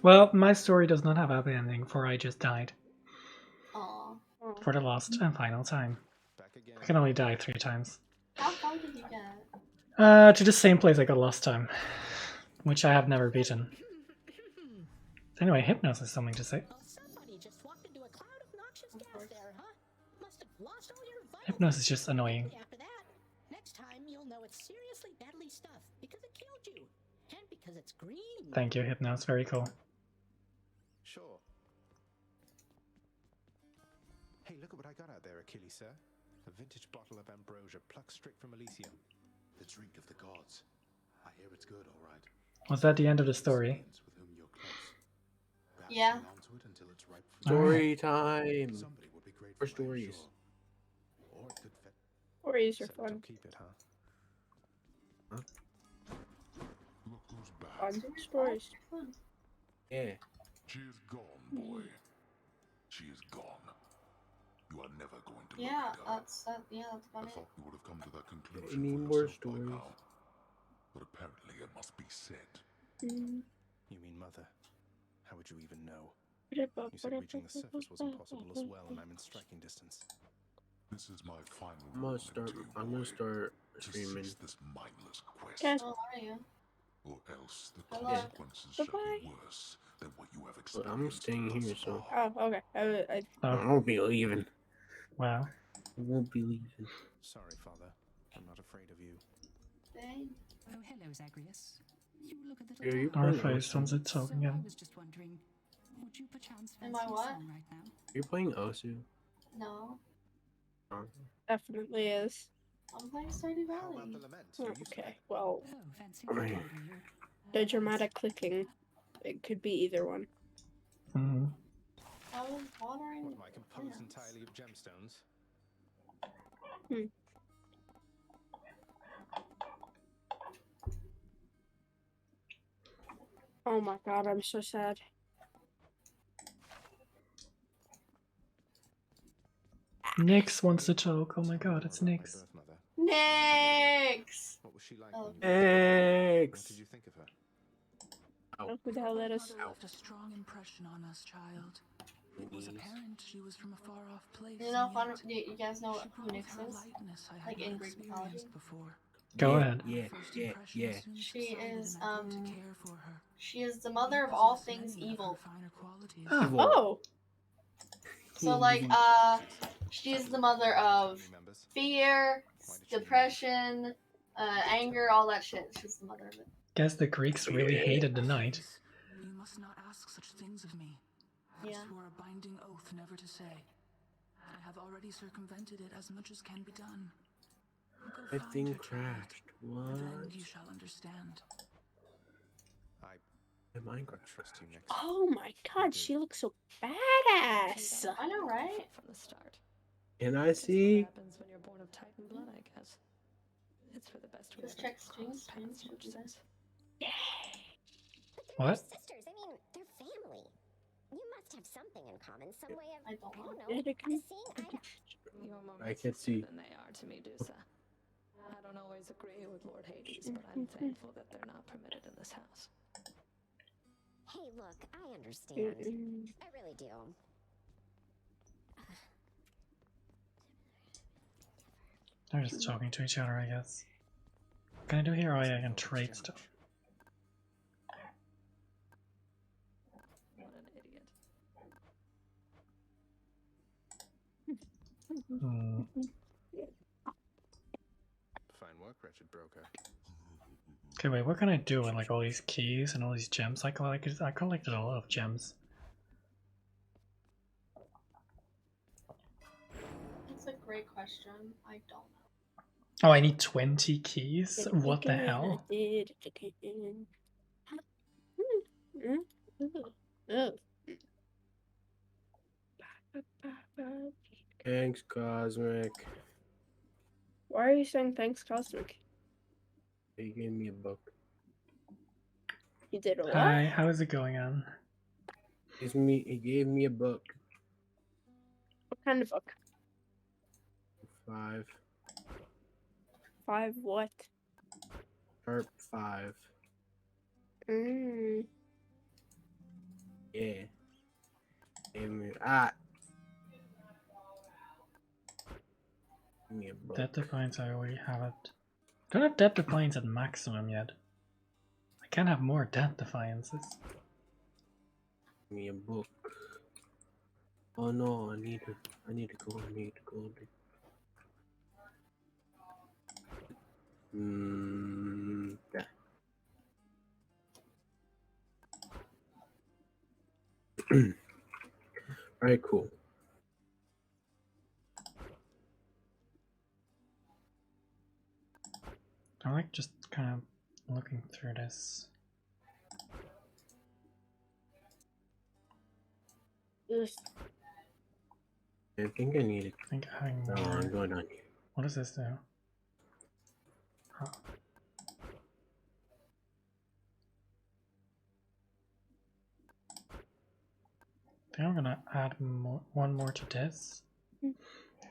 Well, my story does not have happy ending, for I just died Aw. for the last and final time. Back again. I can only die 3 times. How far did you get? To the same place I got last time, which I have never beaten. Anyway, Hypnos has something to say. Oh, somebody just walked into a cloud of noxious gas there, huh? Must have lost all your vitals. Hypnos is just annoying. After that, next time you'll know it's seriously deadly stuff because it killed you, and because it's green. Thank you, Hypnos. Very cool. Sure. Hey, look at what I got out there, Achilles, sir. A vintage bottle of ambrosia plucked straight from Elysium. The drink of the gods. I hear it's good, all right. Was that the end of the story? With whom you're close. Perhaps Yeah. hang on to it until it's ripe for Story time. Somebody would be grateful, For I'm stories. sure. Or it could fit. Stories are So fun. don't keep it, huh? Look who's back. Fun stories. Fun. Yeah. She is gone, boy. She is gone. You are never going to Yeah, locate her. that's I funny. thought you would have come to that conclusion Any for more yourself by stories? now. But apparently it must be said. Mm. You mean mother? How would you even know? You said reaching the surface was impossible as well, and I'm in striking distance. This is my final I'm warning gonna to you, I'm gonna boy. start To streaming. cease this mindless quest, Okay. Oh, are you? or else the Hello. consequences shall Bye-bye. be worse than what you have But experienced. I'm staying here, thus so far. Oh, okay. I I Oh, won't be leaving. wow. I won't be leaving. Sorry, father. I'm not afraid of you. Dang. Oh, hello, Zagreus. You look a little Yeah, you tired. Our playing face wants Osu? it talking So I again. was just wondering, would you perchance Am fancy I a what? song right now? You're playing Osu. No. Oh. definitely is. I'm playing Stardew How about Valley. the lament? Oh, You used to okay. Well, Oh, fancy Right. working for you. the dramatic clicking. It could be either one. Hmm. I was watering. What, am I composed plants. entirely of gemstones? Oh my god, I'm so sad. Nyx wants to talk. Oh my god, More it's about my Nyx. birth mother. Nyx! What was she like? Oh. when you were- What X. did you think of her? Oh, who the hell that is? Mother left a strong impression on us, child. It was Please. apparent she was from a far-off place. You know, and fun. yet You guys know she who brought with Nyx her is? lightness I had Like not in Greek mythology? experienced before. Go Yeah, ahead. Yeah, First yeah, impression yeah. soon She subsided, is, and I grew to care for her. She is the mother of She all possessed things many of her evil. finer qualities. Evil. Oh, So like, she is the mother of Family members? fear, Why did she leave? depression, anger, all that shit. She's the mother of it. Guess the Greeks really hated the night. Please, you must not ask such things of me. I Yeah. swore a binding oath never to say. I have already circumvented it as much as can be done. Go That find thing her, child. crashed. Then What? you shall understand. The Minecraft. Trust you next. oh my god, she looks so badass. I know, right? From the start. Can I Just what see? happens when you're born of Titan blood, I guess. It's for the best we Just ever check streams. crossed paths Streams, much should be since. But they're What? sisters. I mean, they're family. You must have something in common, some way of, I don't know. Yeah, they can- seeing eye to You're more I my can sister see. than they are to me, Dusa. I don't always agree with Lord Hades, but I'm thankful that they're not permitted in this house. Hey, look, I understand. Mm-mm. I really do. They're just talking to each other, I guess. What can I do here? Oh yeah, I can trade stuff. What an idiot. Hmm. Fine work, wretched broker. Okay, wait, what can I do with like all these keys and all these gems? I collected a lot of gems. That's a great question. I don't know. Oh, I need 20 keys? What the hell? Did it again. Ugh. Thanks, Cosmic. Why are you saying thanks, Cosmic? He gave me a book. You did a what? Hi, how is it going on? He gave me a book. What kind of book? 5. 5 what? Sharp 5. Mm. Ah. Give me a book. Death Defiance, I already have it. Don't have Death Defiance at maximum yet. I can't have more Death Defiances. Give me a book. Oh no, I need to go. Yeah. Alright, cool. I like just kind of looking through this. I think I need it. I think having No, more. I'm going on here. What does this do? Oh. I think I'm gonna add one more to this.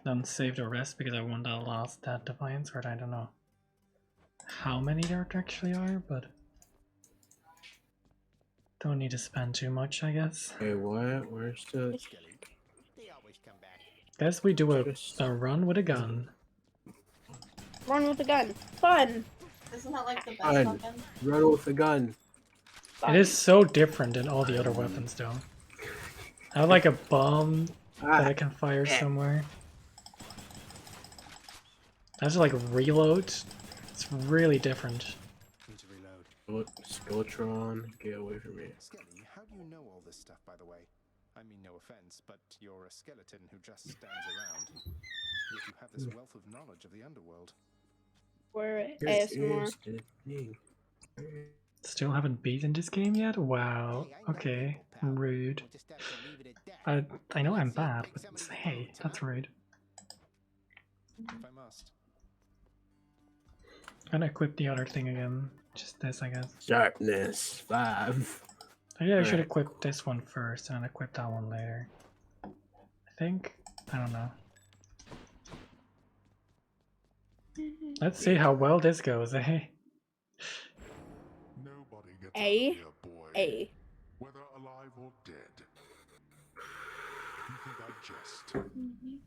Then save the rest because I want that last Death Defiance, or I don't know how many there actually are, but don't need to spend too much, I guess. Hey, what? Where's the... Guess we do a run with a gun. Run with a gun. Fun. Isn't that like the best Fun. weapon? Run with a gun. It is so different than all the other weapons, though. I have like a bomb that I can fire somewhere. I have to like reload. It's really different. Need to reload. Skeletron, get away from me. Skelly, how do you know all this stuff, by the way? I mean, no offense, but you're a skeleton who just stands around. Yet you have this wealth of knowledge of the underworld. We're This ASMR. is the thing. Still haven't beaten this game yet? Wow. Okay. Rude. I know I'm bad, but hey, that's rude. If I must. I'm gonna equip the other thing again. Just this, I guess. Sharpness 5. Maybe I should equip this one first and equip that one later. I think. I don't know. Let's see how well this goes, eh? Nobody gets A. out here, boy. A. Whether alive or dead. You think I jest? You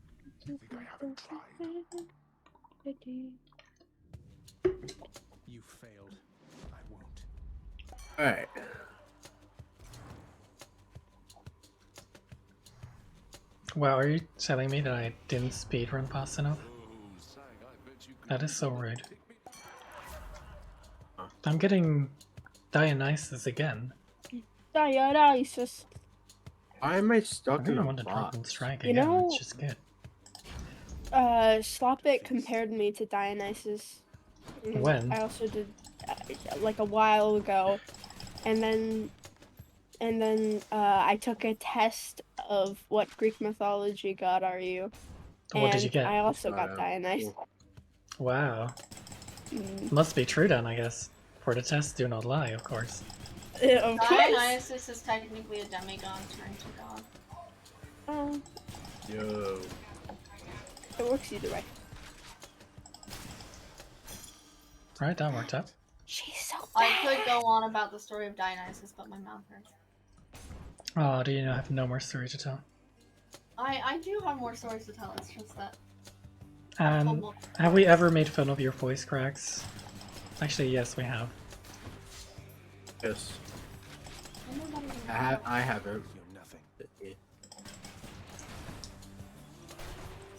think I haven't tried? You failed. I won't. Alright. Wow, are you telling me that I didn't speedrun fast enough? That is so rude. I'm getting Dionysus again. Dionysus. Why am I I stuck really in a want to drop and box? strike You again, know- it's just good. Slop compared me to Dionysus. When? I also did like a while ago, and then I took a test of what Greek mythology god are you. What did and you get? I also got Dionysus. Wow. Must be true then, I guess. For the tests do not lie, of course. Of course. Dionysus is technically a demigod turned to god. Yo. It works either way. Right, that worked out. She's so I could go on about the story of Dionysus, but my mouth hurts. Oh, do you have no more story to tell? I do have more stories to tell, it's just that. And have we ever made fun of your voice cracks? Actually, yes, we have. Yes. I haven't.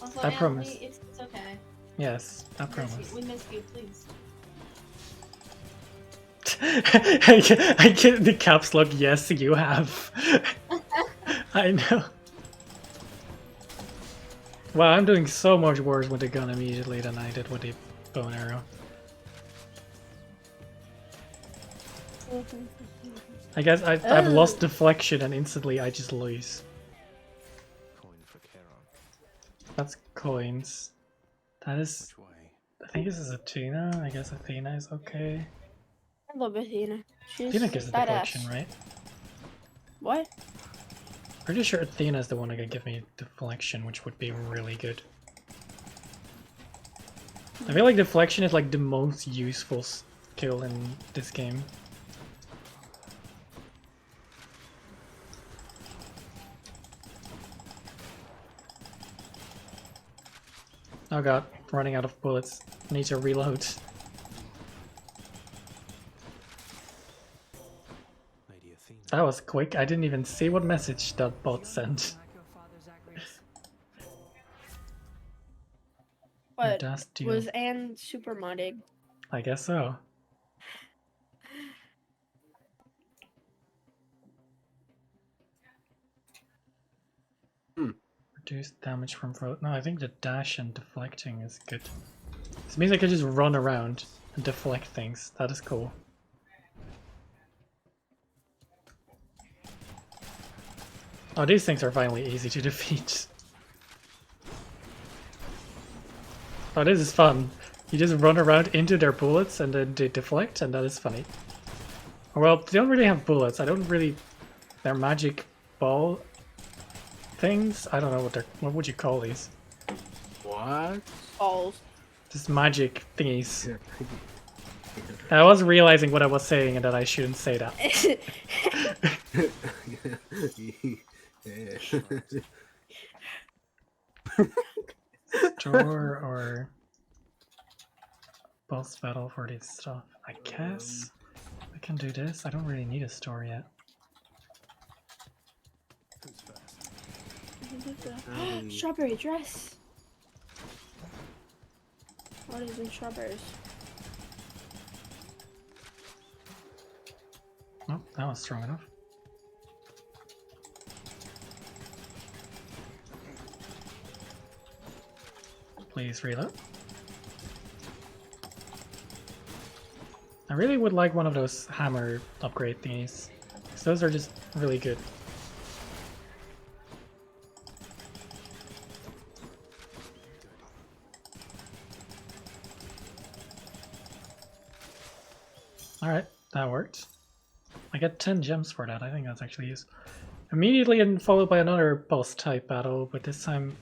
Also, I Anne, promise. It's okay. Yes, I promise. We miss you, please. I get the caps lock, yes, you have. I know. Wow, I'm doing so much worse with the gun immediately than I did with the bow and arrow. I guess I've lost deflection and instantly I just lose. That's coins. That is... I think this is Athena. I guess Athena is okay. I love Athena. She's Athena gives the badass. deflection, right? What? Pretty sure Athena is the one that can give me deflection, which would be really good. I feel like deflection is like the most useful skill in this game. Oh god, running out of bullets. Need to reload. Lady Athena. That was quick. I didn't even see what message that bot sent. But Does deal. was Anne super modded? I guess so. Reduce damage from throw. No, I think the dash and deflecting is good. This means I can just run around and deflect things. That is cool. Oh, these things are finally easy to defeat. Oh, this is fun. You just run around into their bullets and then they deflect, and that is funny. Well, they don't really have bullets. I don't really... They're magic ball things? I don't know what they're... What would you call these? What? Balls. Just magic thingies. I was realizing what I was saying and that I shouldn't say that. Store or boss battle for this stuff. I guess I can do this. I don't really need a store yet. Strawberry dress. What is in strawberries? Oh, that was strong enough. Please reload. I really would like one of those hammer upgrade thingies, because those are just really good. Alright, that worked. I get 10 gems for that. I think that's actually useful. Immediately and followed by another boss type battle, but this time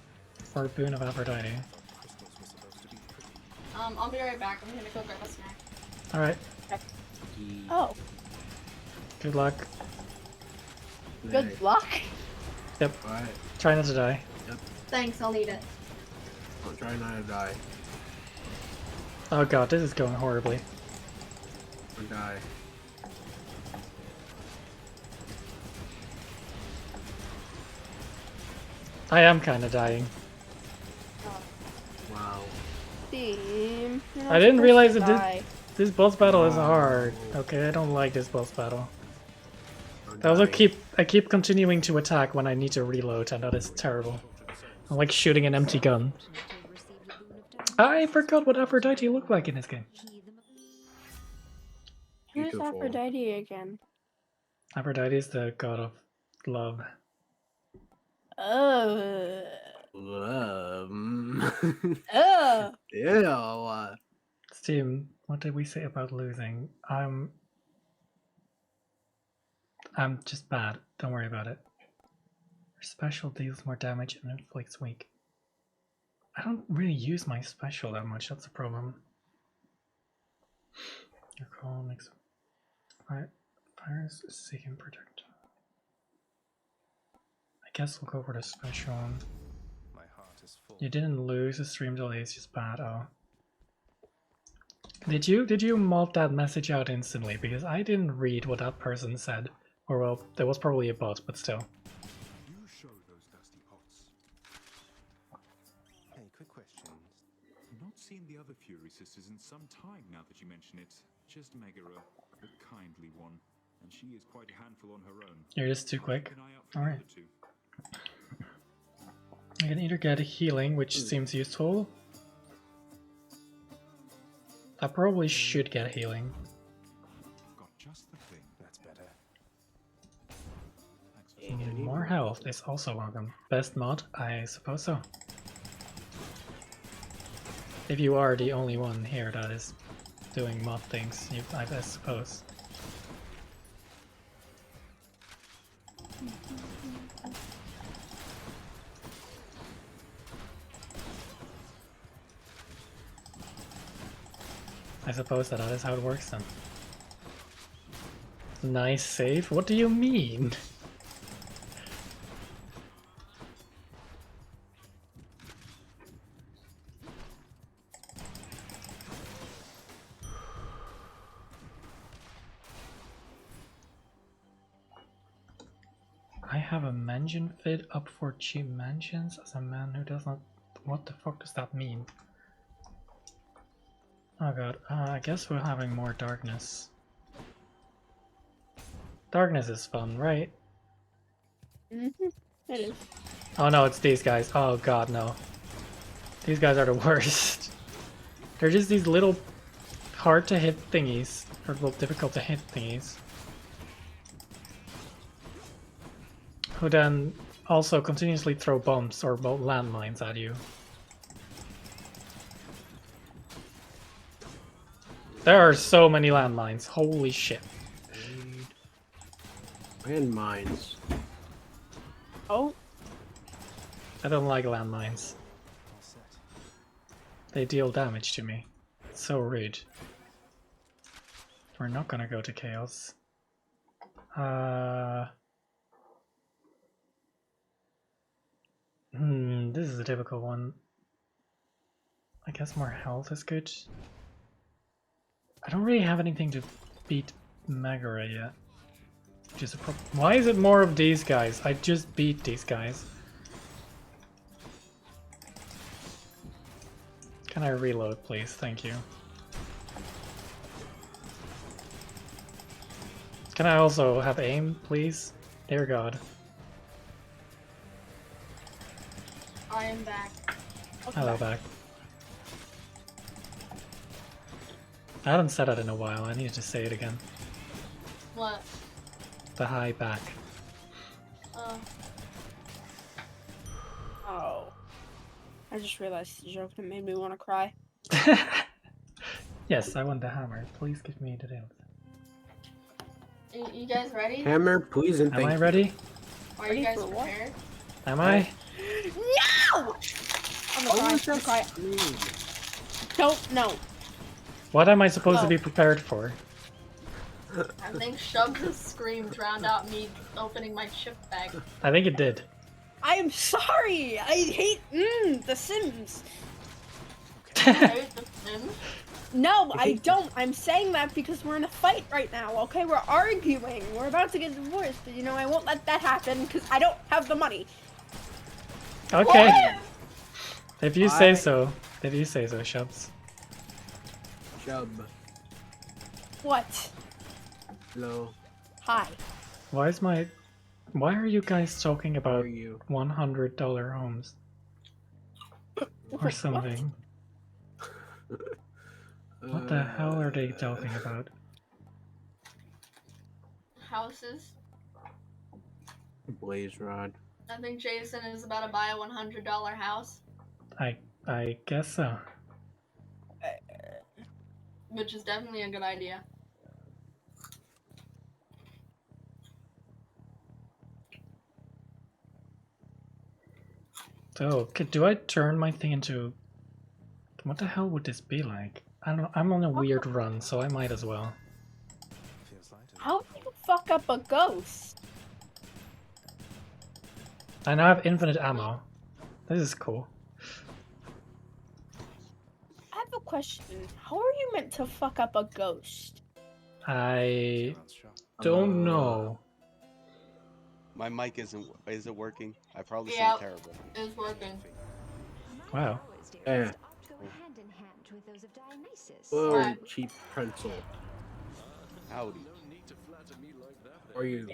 for Boon of Aphrodite. I'll be right back. I'm gonna go grab a snack. Alright. Oh. Good luck. Good luck. Yep. Alright. Try not to die. Yep. Thanks, I'll need it. I'll try not to die. Oh god, this is going horribly. Or die. I am kind of dying. Wow. Theme. I didn't realize that this boss battle is hard. Okay, I don't like this boss battle. I also keep continuing to attack when I need to reload, and that is terrible. I'm like shooting an empty gun. I forgot what Aphrodite looked like in this game. Who's Aphrodite again? Aphrodite is the god of love. Oh. Yeah. Steam, what did we say about losing? I'm just bad. Don't worry about it. Your special deals more damage and inflicts weak. I don't really use my special that much, that's the problem. Your call makes fires seeking protect. I guess we'll go for the special one. My heart is full. You didn't lose, the stream delay is just bad. Oh. Did you mob that message out instantly? Because I didn't read what that person said. Or well, there was probably a bot, but still. You show those dusty pots. Hey, quick question. Not seen the other Fury sisters in some time now that you mention it. Just Megara, the kindly one. And she is quite a handful on her own. You're just too quick. Keep an eye out for the Alright. other two. I can either get a healing, which seems useful. I probably should get healing. Got just the thing. That's better. More health is also welcome. Best mod? I suppose so. If you are the only one here that is doing mod things, I suppose. I suppose that is how it works then. Nice save? What do you mean? I have a mansion fit up for cheap mansions as a man who does not. What the fuck does that mean? Oh god, I guess we're having more darkness. Darkness is fun, right? Mm-hmm. It is. Oh no, it's these guys. Oh god, no. These guys are the worst. They're just these little hard to hit thingies, or well, difficult to hit thingies. Who then also continuously throw bombs or landmines at you. There are so many landmines, holy shit. Landmines. Oh. I don't like landmines. They deal damage to me. It's so rude. We're not gonna go to chaos. This is a difficult one. I guess more health is good. I don't really have anything to beat Megara yet. Which is a problem. Why is it more of these guys? I just beat these guys. Can I reload, please? Thank you. Can I also have aim, please? Dear God. I am back. Hello, back. I haven't said that in a while. I need to say it again. What? The hi back. Oh. I just realized the joke that made me want to cry. Yes, I want the hammer. Please give me the dance. You guys ready? Hammer, please and thank Am I ready? Are you guys prepared? Am I? No! I'm gonna cry. Don't, no. What am I supposed to be prepared for? I think Shub's scream drowned out me opening my chip bag. I think it did. I am sorry! I hate, The Sims! You hate The Sims? No, I don't. I'm saying that because we're in a fight right now, okay? We're arguing. We're about to get divorced. But, you know, I won't let that happen because I don't have the money. Okay. What? If you say so. If you say so, Shubs. Shub. What? Hello. Hi. Why are you guys talking about $100 homes? Or something? What the hell are they talking about? Houses. Blaze rod. I think Jason is about to buy a $100 house. I guess so. Which is definitely a good idea. So, do I turn my thing into... What the hell would this be like? I don't know, I'm on a weird run, so I might as well. How do you fuck up a ghost? I now have infinite ammo. This is cool. I have a question. How are you meant to fuck up a ghost? I don't know. My mic isn't working. I probably Yeah, sound terrible. it's working. Wow. Yeah. Oh, cheap pretzel. Howdy. Are you?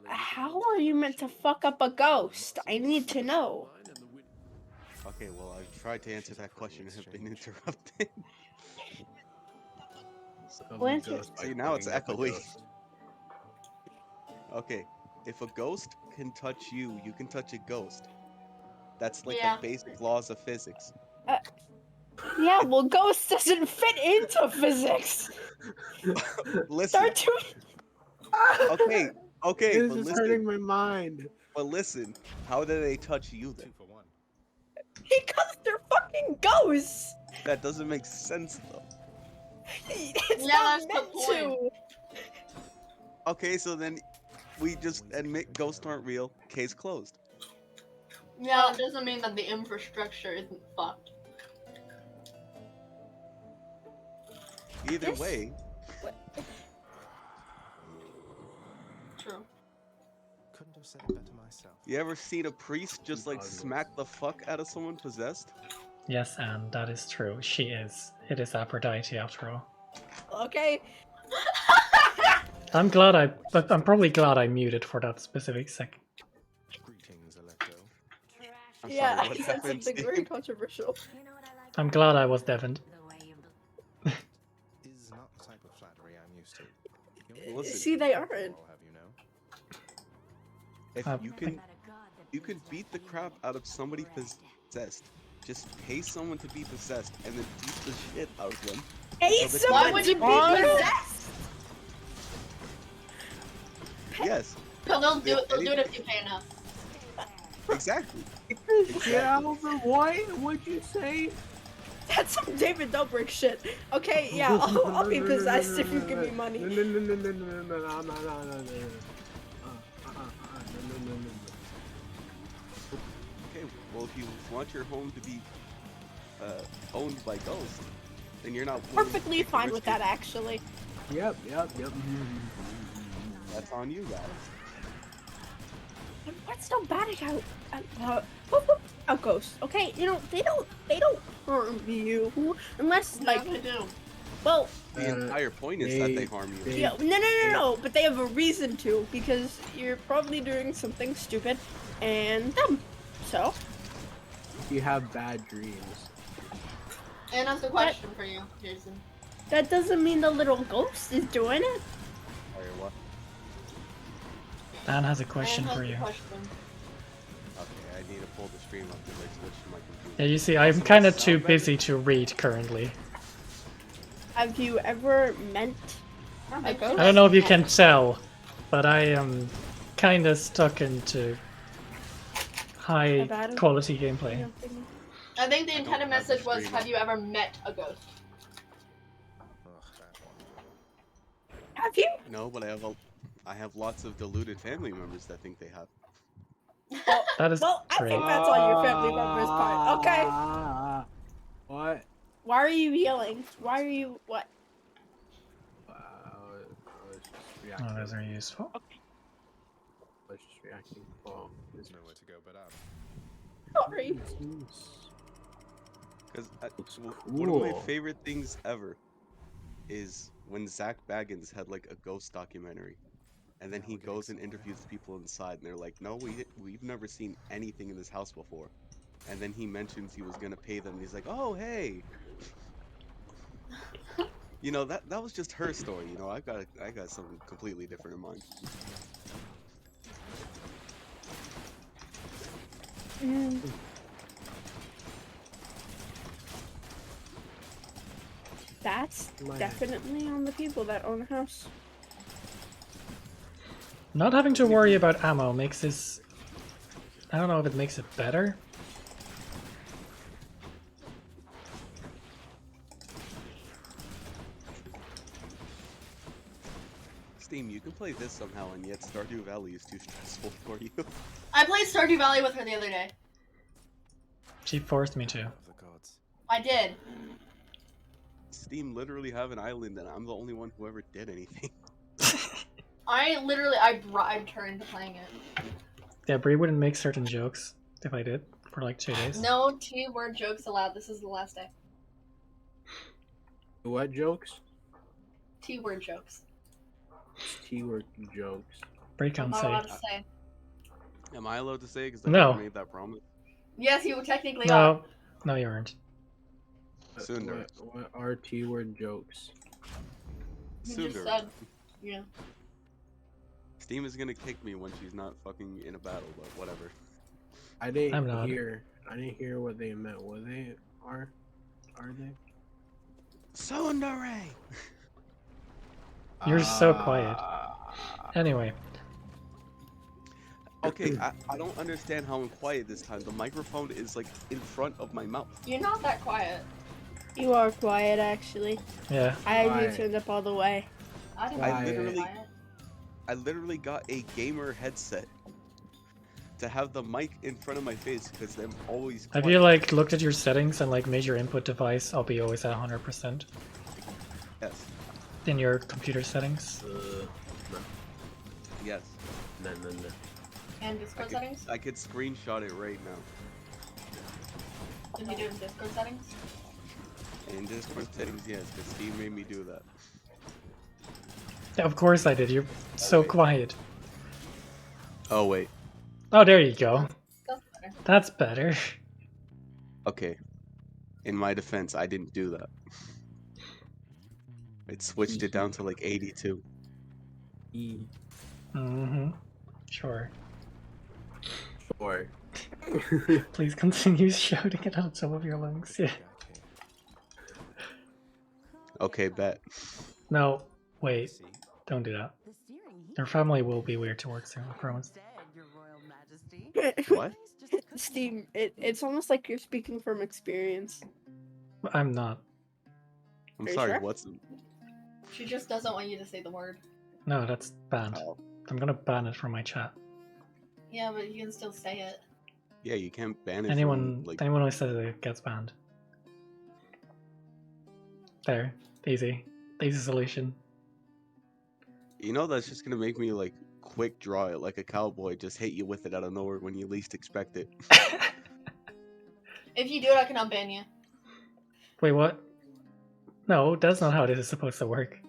How are you meant to fuck up a ghost? I need to know. Okay, well, I've tried to answer that question and have been interrupted. See, now it's echoey. Okay, if a ghost can touch you, you can touch a ghost. That's like the basic laws of physics. Yeah, well, ghost doesn't fit into physics. Listen. Okay, This but is listen. hurting my mind. But listen, how do they touch you then? Because they're fucking ghosts. That doesn't make sense though. It's Yeah, not that's the meant point. to. Okay, so then we just admit ghosts aren't real. Case closed. Yeah, it doesn't mean that the infrastructure isn't fucked. Either way. True. Couldn't have said it better myself. You ever seen a priest just like smack the fuck out of someone possessed? Yes, and that is true. She is. It is Aphrodite after all. Okay. I'm probably glad I muted for that specific second. Greetings, Alecto. I'm Yeah, sorry, I what said happened, something Steve? very controversial. I'm glad I was Devon. Is not the type of flattery I'm used to. Listen, See, they aren't. I'll have you know. if you can beat the crap out of somebody possessed, just pay someone to be possessed and then beat the shit out of them. Hey, So that someone you- to be possessed! Yes, They'll do it. They'll do it if you pay enough. exactly. Yeah, what? What'd you say? That's some David Dobrik shit. Okay, yeah, I'll be possessed if you give me money. Okay, well if you want your home to be owned by ghosts, then you're not willing to Perfectly take the fine risk with that, actually. Yep. That's on you guys. What's so bad about a ghost? Okay, you know they don't harm you unless like they do. Well, The entire point is that they harm you. yeah, no, but they have a reason to because you're probably doing something stupid and dumb. So You have bad dreams. And that's a question for you, Jason. that doesn't mean the little ghost is doing it. Or what? Dan has a question And for that's you. the question. Okay, I need to pull the stream up because I switched to my computer. Yeah, you see, I'm kind of too busy to read currently. Have you ever met a ghost? I don't know if you can tell, but I am kind of stuck into high About it? quality gameplay. I think the don't intended have the message was, stream have up. you ever met a ghost? Have you? No, but I have lots of deluded family members that think they have. That is Well, I great. think that's on your family member's part. Okay. What? Why are you yelling? Why are you what? I was just Oh, reacting. those are useful. I was just reacting. Oh, There's nowhere to go but up. Sorry. Because one of my cool. favorite things ever is when Zach Baggins had like a ghost documentary, and then he goes and interviews people inside, and they're like, "No, we've never seen anything in this house before," and then he mentions he was gonna pay them, and he's like, "Oh, hey." You know, that was just her story. You know, I got something completely different in mind. That's Man. definitely on the people that own a house. Not having to worry about ammo makes this... I don't know if it makes it better. Steam, you can play this somehow, and yet Stardew Valley is too stressful for you. I played Stardew Valley with her the other day. She forced me to. The gods. I did. Steam literally have an island, and I'm the only one who ever did anything. I bribed her into playing it. Yeah, Bree wouldn't make certain jokes if I did for like 2 days. No T-word jokes allowed. This is the last day. What jokes? T-word jokes. T-word jokes. Bree I'm can't not say. allowed to say. Am I allowed to say? Because I No. never made that promise. Yes, you technically are. No, no, you aren't. Sundar. What are T-word jokes? You just Sundar. said. Yeah. Steam is gonna kick me when she's not fucking in a battle, but whatever. I didn't I'm not. hear. I didn't hear what they meant. What they are? Are they? Sundare! You're so quiet. Anyway, Okay, I don't understand how I'm quiet this time. The microphone is like in front of my mouth. You're not that quiet. You are quiet, actually. yeah. I have you Quiet. turned up all the way. I didn't I know you were literally- quiet. I literally got a gamer headset to have the mic in front of my face because I'm always Have quiet. you like looked at your settings and like made your input device I'll be always at 100% Yes. in your computer settings? No. Yes. No. And Discord settings? I could screenshot it right now. Did you do it in Discord settings? In Discord settings, yes, because Steve made me do that. Yeah, of course I did. You're so quiet. Oh wait. Oh, there you go. That's better. That's better. Okay. In my defense, I didn't do that. It switched it down to like 82. Mm-hmm. Sure. Sure. Please continue shouting it out some of your lungs. Yeah. Okay, bet. No, wait. Don't do that. Your family will be weird towards you, I promise. What? Steve, it's almost like you're speaking from experience. I'm not. I'm Are you sorry, sure? what's... She just doesn't want you to say the word. No, that's banned. Oh. I'm gonna ban it from my chat. Yeah, but you can still say it. Yeah, you can't ban it Anyone from, like... who says it gets banned. There. Easy. Easy solution. You know that's just gonna make me, like, quick draw it like a cowboy, just hit you with it out of nowhere when you least expect it. If you do it, I can unban you. Wait, what? No, that's not how this is supposed to work.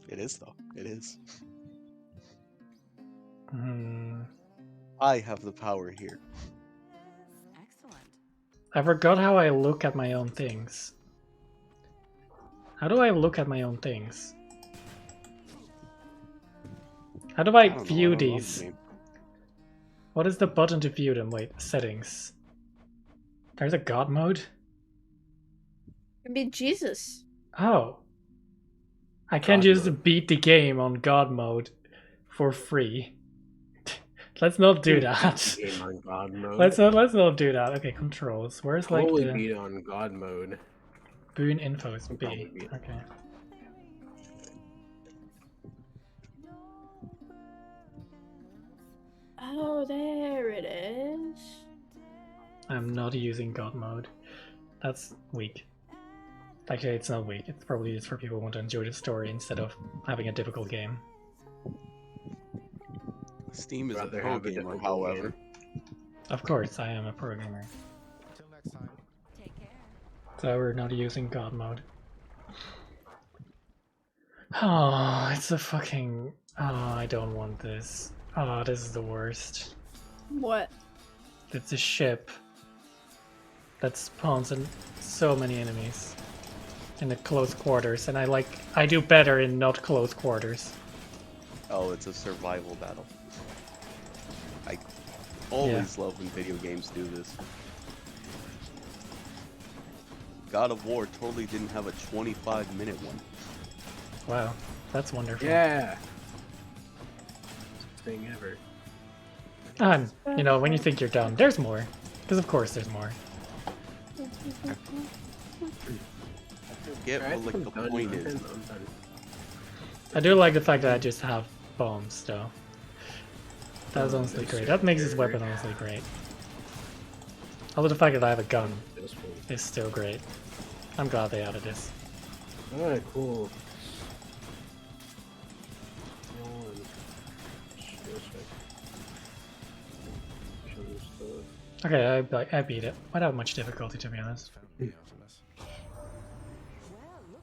It is, though. It is. Hmm. I have the power here. I forgot how I look at my own things. How do I look at my own things? How do I don't know, view I don't know the these? name. What is the button to view them? Wait, settings. There's a God mode? It'd be Jesus. Oh. I can't just beat the game on God mode for free. Let's not do that. Game on God mode. Let's not do that. Okay, controls. Where's like Totally the beat on God mode. boon info is B. Probably beat. Okay. Oh, there it is. I'm not using God mode. That's weak. Actually, it's not weak. It's probably just for people who want to enjoy the story instead of having a difficult game. Steam is a Rather pro have a gamer, difficult however. game. Of course, I am a pro gamer. Till next time. So we're not using God mode. Oh, it's a fucking... Oh, I don't want this. Oh, this is the worst. What? It's a ship that spawns in so many enemies in the close quarters, and I do better in not close quarters. Oh, it's a survival battle. I always love when video games do this. God of War totally didn't have a 25-minute one. Wow, that's wonderful. Yeah. Best thing ever. And, you know, when you think you're done, there's more. Because of course there's more. I forget what like the point is. I do like the fact that I just have bombs, though. That's honestly great. That makes this weapon honestly great. Although the fact that I have a gun is still great. I'm glad they added this. Alright, cool. Okay, I beat it. Without much difficulty, to be honest.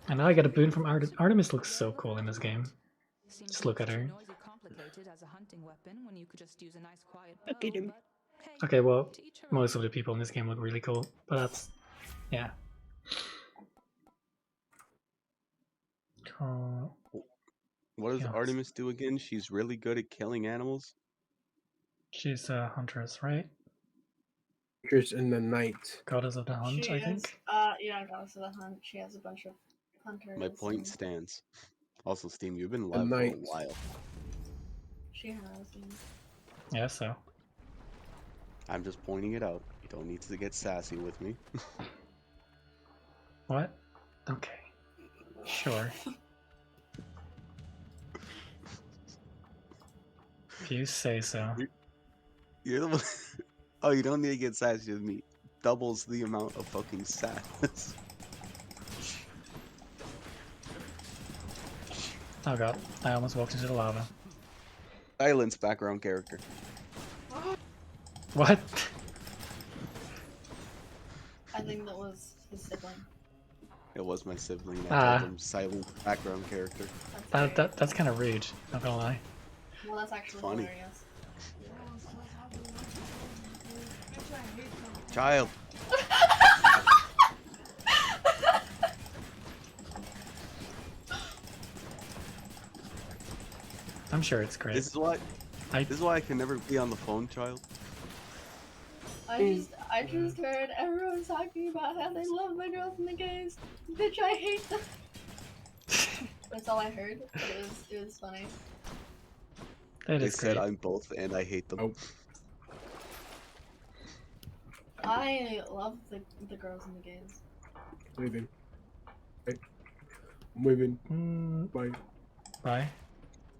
And now I get a boon from Artemis looks so cool in this game. Just look at her. Okay, well, most of the people in this game look really cool, but that's... yeah. What does Yes. Artemis do again? She's really good at killing animals? She's a huntress, right? Hunters in the night. Goddess of the hunt, She I is, think. yeah, Goddess of the Hunt. She has a bunch of hunters. My point and stands. Also, Steam, you've been live for a night. while. She has. And... Yeah, so. I'm just pointing it out. You don't need to get sassy with me. What? Okay. Sure. If you say so. You're the one... Oh, you don't need to get sassy with me. Doubles the amount of fucking sass. Oh god, I almost walked into the lava. Silence background character. What? I think that was his sibling. It was my sibling. Ah. I told him silent background character. That's kind of rude, not gonna lie. Well, that's actually Funny. hilarious. Child. I'm sure it's great. This is why I can never be on the phone, child. I just heard everyone talking about how they love the girls and the gays. Bitch, I hate them. That's all I heard. But it was funny. They said I'm both and I hate them. I love the girls and the gays. Leaving. Hey. I'm leaving. Bye. Bye.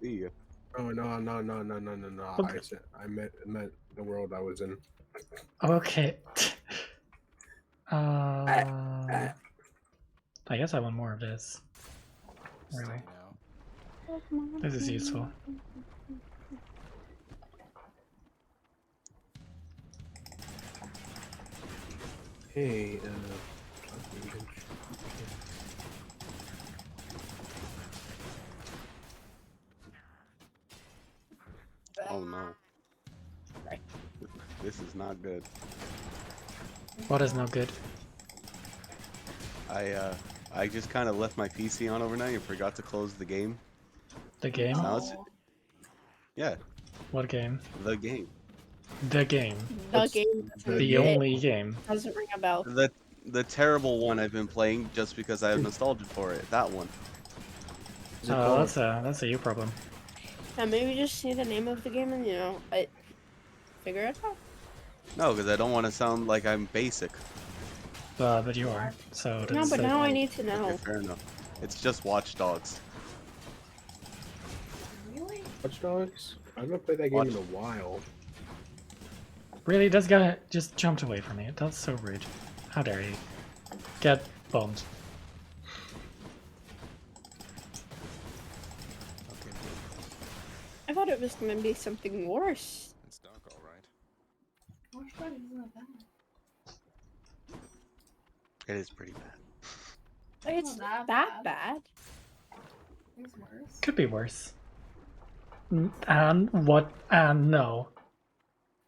See ya. Oh no. Okay. I meant the world I was in. Okay. I guess I want more of this. Really. This is useful. Hey, Oh no. This is not good. What is no good? I just kind of left my PC on overnight and forgot to close the game. The game? Now it's, yeah, What game? the game. The game. The game. The only game. Doesn't ring a bell. The terrible one I've been playing just because I have nostalgia for it. That one. Oh, that's a you problem. Yeah, maybe just say the name of the game and I figure it out. No, because I don't want to sound like I'm basic. But you are. So No, but now I need to know. Okay, fair enough. It's just Watch Dogs. Really? Watch Dogs? I haven't played that game in a while. Really, this guy just jumped away from me. That's so rude. How dare you? Get bombed. I thought it was gonna be something worse. It's dark, all right. Watch Dogs isn't that bad. It is pretty bad. It's not that bad. It's worse. Could be worse. And what? And no.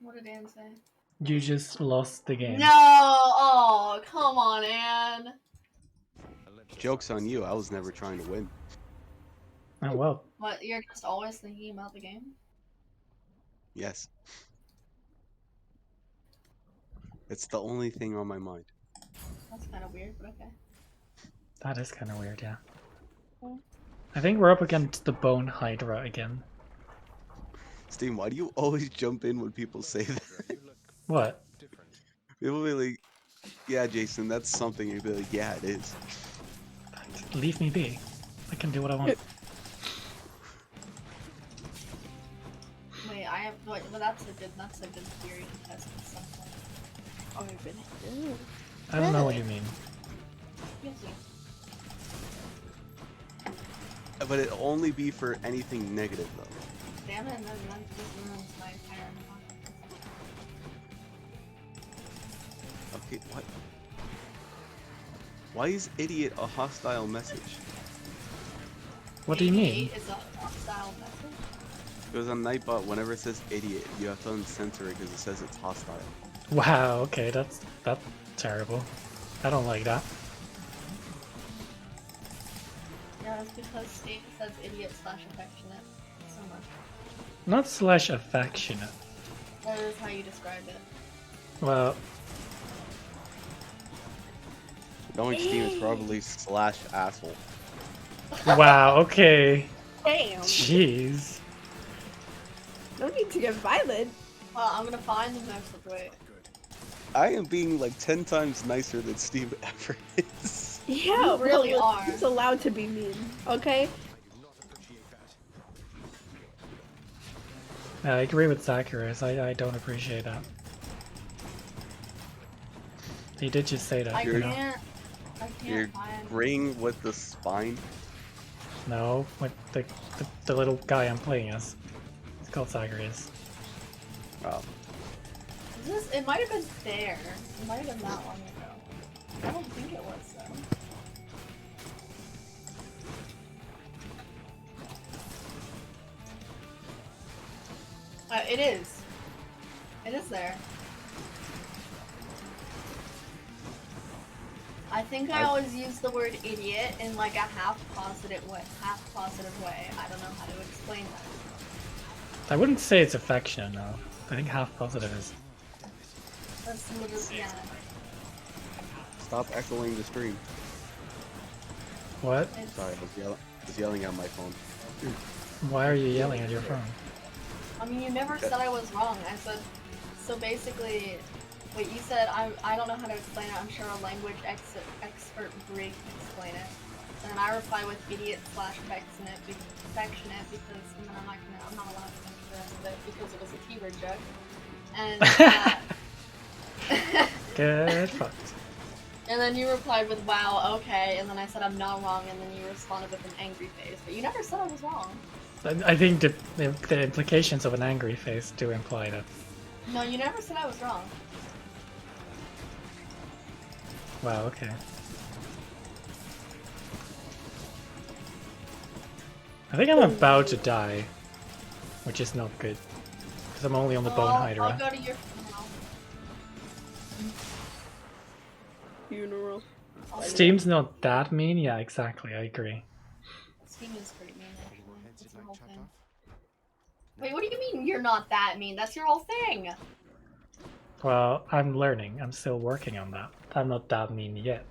What did Anne say? You just lost the game. No! Oh, come on, Anne. Joke's on you. I was never trying to win. Oh well. What? You're just always thinking about the game? Yes. It's the only thing on my mind. That's kind of weird, but okay. That is kind of weird, yeah. I think we're up against the Bone Hydra again. Steam, why do you always jump in when people say that? What? People be like, yeah, Jason, that's something. You'd be like, yeah, it is. Leave me be. I can do what I want. Wait, I have. Wait, well, that's a good theory to test at some point. Oh, I've been. I don't know what you mean. Yes, But it'll only be for anything negative, though. damn it, and then this ruins my entire Okay, what? Why is idiot a hostile message? What do you mean? Is a hostile message? Because on Nightbot, whenever it says idiot, you have to uncensor it because it says it's hostile. Wow, okay, that's terrible. I don't like that. Yeah, that's because Steam says idiot / affectionate so much. Not slash affectionate. That is how you describe it. Well, Knowing Steam is probably / asshole. wow, okay. Damn. Jeez. No need to get violent. Well, I'm gonna find the message. Wait. I am being like 10 times nicer than Steve ever is. Yeah, You really well, are. It's allowed to be mean, okay? I agree with Zacharias. I don't appreciate that. He did just say that. I you know? can't You're find. graying with the spine. No, with the little guy I'm playing as. It's called Zagreus. Oh. It might have been there. It might have been that long ago. I don't think it was though. It is. It is there. I think I always use the word idiot in like a half positive way. I don't know how to explain that. I wouldn't say it's affection, no. I think half positive is. That's literally, yeah. Stop echoing the stream. What? Sorry, I was yelling at my phone. Why are you yelling at your phone? I mean, you never said I was wrong. I said, so basically, what you said, I don't know how to explain it. I'm sure a language expert Brig can explain it. And I reply with idiot / affectionate because and then I'm not allowed to finish the rest of it because it was a keyword joke. And Get fucked. and then you replied with wow, okay, and then I said I'm not wrong, and then you responded with an angry face. But you never said I was wrong. I think the implications of an angry face do imply that. No, you never said I was wrong. Wow, okay. I think I'm about to die, which is not good. Because I'm only on the Bone I'll Hydra. go to your funeral. Funeral. Steam's not that mean? Yeah, exactly, I agree. Steam is pretty mean, actually. That's your whole thing. Wait, what do you mean you're not that mean? That's your whole thing! Well, I'm learning. I'm still working on that. I'm not that mean yet.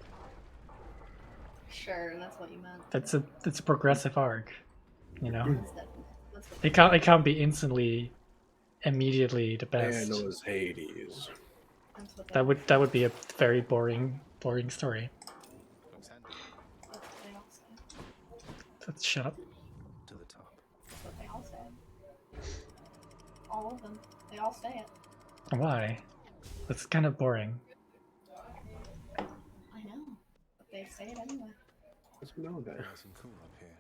Sure, that's what you meant. It's a progressive arc, you know. That's what It can't be instantly, immediately the best. And it was Hades. That would be a very boring story. they all say. Let's shut up. To the top. That's what they all say. All of them. They all say it. Why? That's kind of boring. I know. But they say it anyway. Let's know that. Nice and cool up here.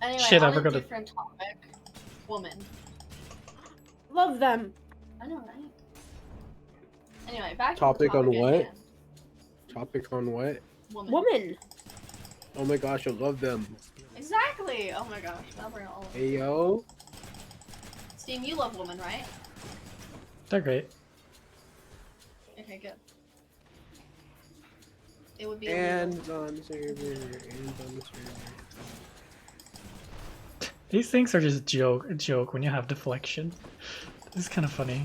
Anyway, Shit, I on a forgot to- different topic. Woman. Love them. I know, right? Anyway, back Topic to the on topic at what? hand. Topic on what? Woman. Oh my gosh, I love them. Exactly! Oh my gosh, now we're all... Hey yo. Steam, you love women, right? They're great. Okay, good. It would be And illegal. on server. And on the server. These things are just a joke when you have deflection. It's kind of funny.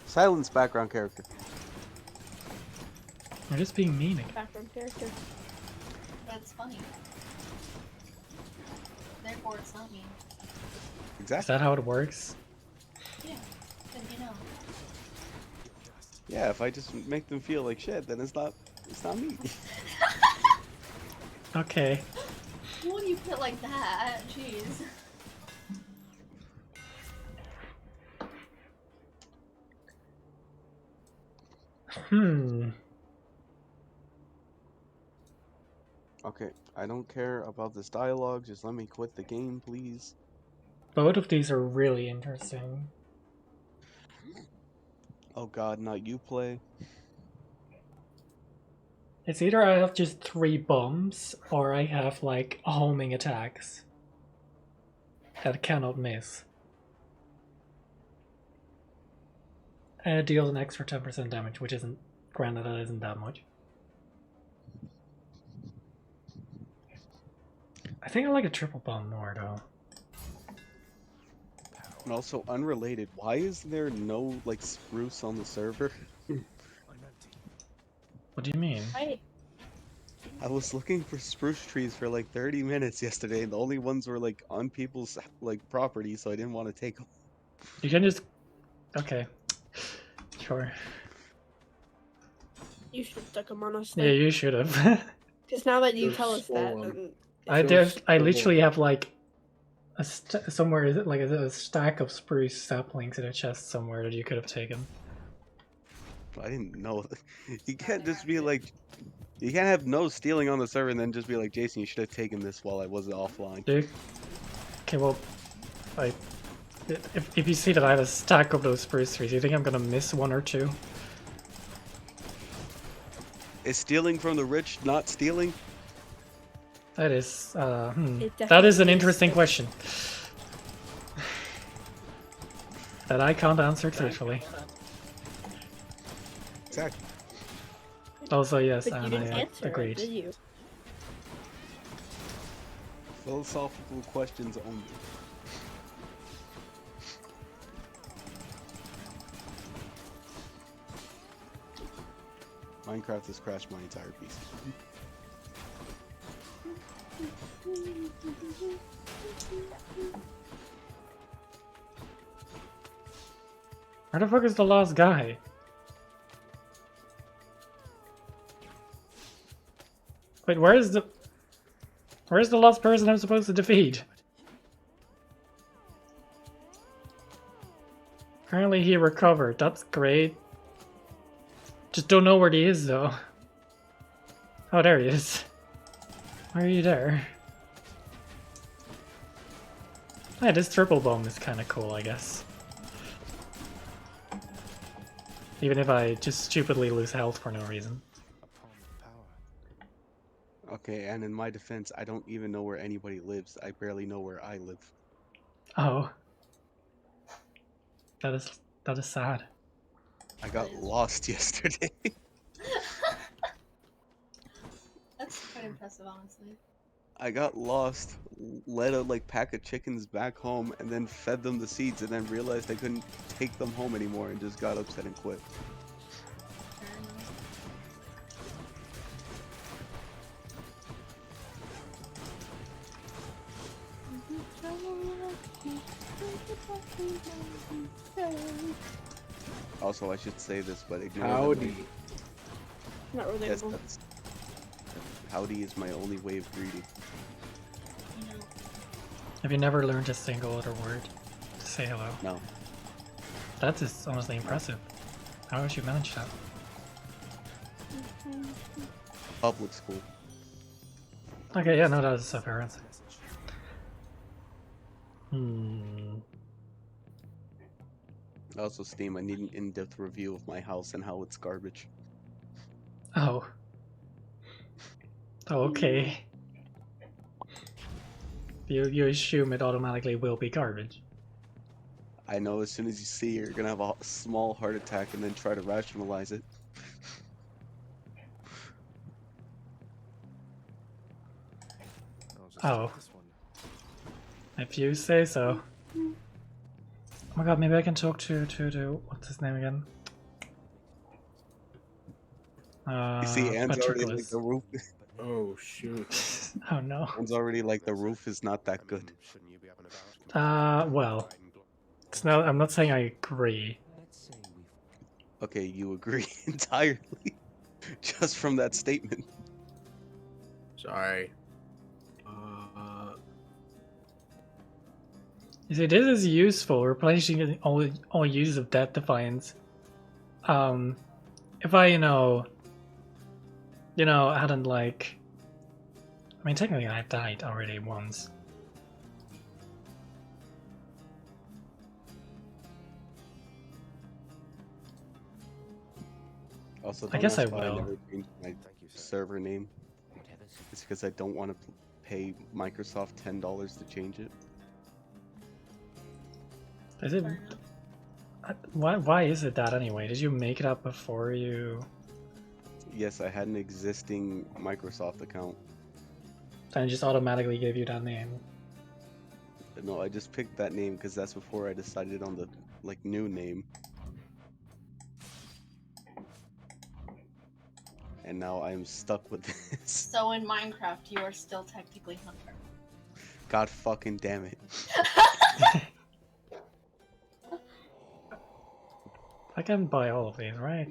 Silence background character. We're just being mean again. Background character. That's funny. Therefore, it's not mean. Is that how it works? Yeah, then you know. Yeah, if I just make them feel like shit, then it's not me. Okay. When you put it like that, jeez. Okay, I don't care about this dialogue, just let me quit the game, please. Both of these are really interesting. Oh god, not you play. It's either I have just 3 bombs, or I have like homing attacks that cannot miss. And it deals an extra 10% damage, which isn't, granted, that isn't that much. I think I like a triple bomb more though. And also, unrelated, why is there no, like, spruce on the server? What do you mean? I was looking for spruce trees for like 30 minutes yesterday, and the only ones were like on people's like property, so I didn't want to take them. You can just... Okay. Sure. You should have stuck them on us. Yeah, you should have. Because now that you tell us that, I literally have like somewhere, is it like a stack of spruce saplings in a chest somewhere that you could have taken. I didn't know. You can't just be like, you can't have no stealing on the server and then just be like, Jason, you should have taken this while I wasn't offline. Dude. Okay, well, if you see that I have a stack of those spruce trees, you think I'm gonna miss one or two? Is stealing from the rich not stealing? That is, that definitely is an is. interesting question. That I can't answer truthfully. Exactly. Also, yes, But you and didn't I answer it, agreed. did you? Philosophical questions only. Minecraft has crashed my entire piece. Where the fuck is the last guy? Wait, where's the last person I'm supposed to defeat? Apparently he recovered, that's great. Just don't know where he is though. Oh, there he is. Why are you there? Yeah, this triple bomb is kinda cool, I guess. Even if I just stupidly lose health for no reason. Okay, and in my defense, I don't even know where anybody lives. I barely know where I live. Oh. That is sad. I got lost yesterday. That's quite impressive, honestly. I got lost, led a pack of chickens back home, and then fed them the seeds, and then realized I couldn't take them home anymore, and just got upset and quit. Also, I should say this, but ignore that Howdy. Not relatable. Yes, that's... Howdy is my only way of greeting. Have you never learned a single other word to say hello? No. That is honestly impressive. How did you manage that? Public school. Okay, yeah, no, that is a fair answer. Also, Steam, I need an in-depth review of my house and how it's garbage. Oh. Oh, okay. You assume it automatically will be garbage. I know as soon as you see it, you're gonna have a small heart attack and then try to rationalize it. Oh. If you say so. Oh my god, maybe I can talk to what's his name again? You see, Anne's already like Patroclus. the roof. Oh shoot. Oh no. Anne's already like the roof is not that good. Well. It's not, I'm not saying I agree. Okay, you agree entirely. Just from that statement. Sorry. You see, this is useful, replacing all uses of Death Defiance. If I, hadn't like... I mean, technically I died already once. Also, I guess I ask why will. never changed my server name. It's because I don't want to pay Microsoft $10 to change it. Is it... Why is it that anyway? Did you make it up before you... Yes, I had an existing Microsoft account. And it just automatically gave you that name? No, I just picked that name because that's before I decided on the new name. And now I'm stuck with this. So in Minecraft, you are still technically Hunter. God fucking damn it. I can buy all of these, right?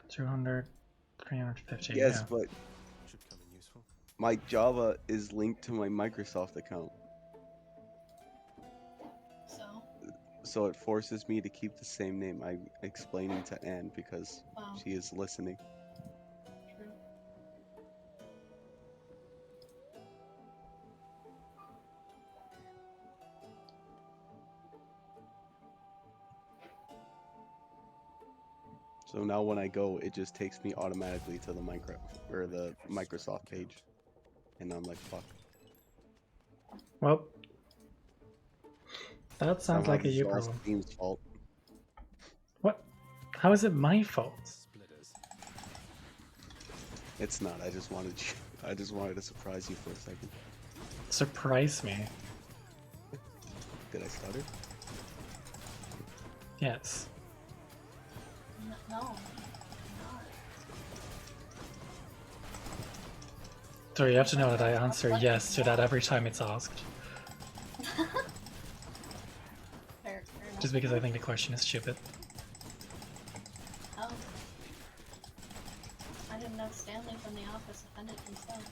200, 350, Yes, yeah. but my Java is linked to my Microsoft account. So it forces me to keep the same name. I'm explaining to Anne because Wow. she is listening. True. So now when I go, it just takes me automatically to the Minecraft or the Microsoft page, and I'm like, fuck. Well, that sounds Somehow like a this is you all problem. Steam's fault. What? How is it my fault? It's not. I just wanted you. I just wanted to surprise you for a second. Surprise me. Did I stutter? Yes. No. So you have to know that I answer yes to that every time it's asked. Fair enough. Just because I think the question is stupid. Oh. I didn't know Stanley from The Office offended himself.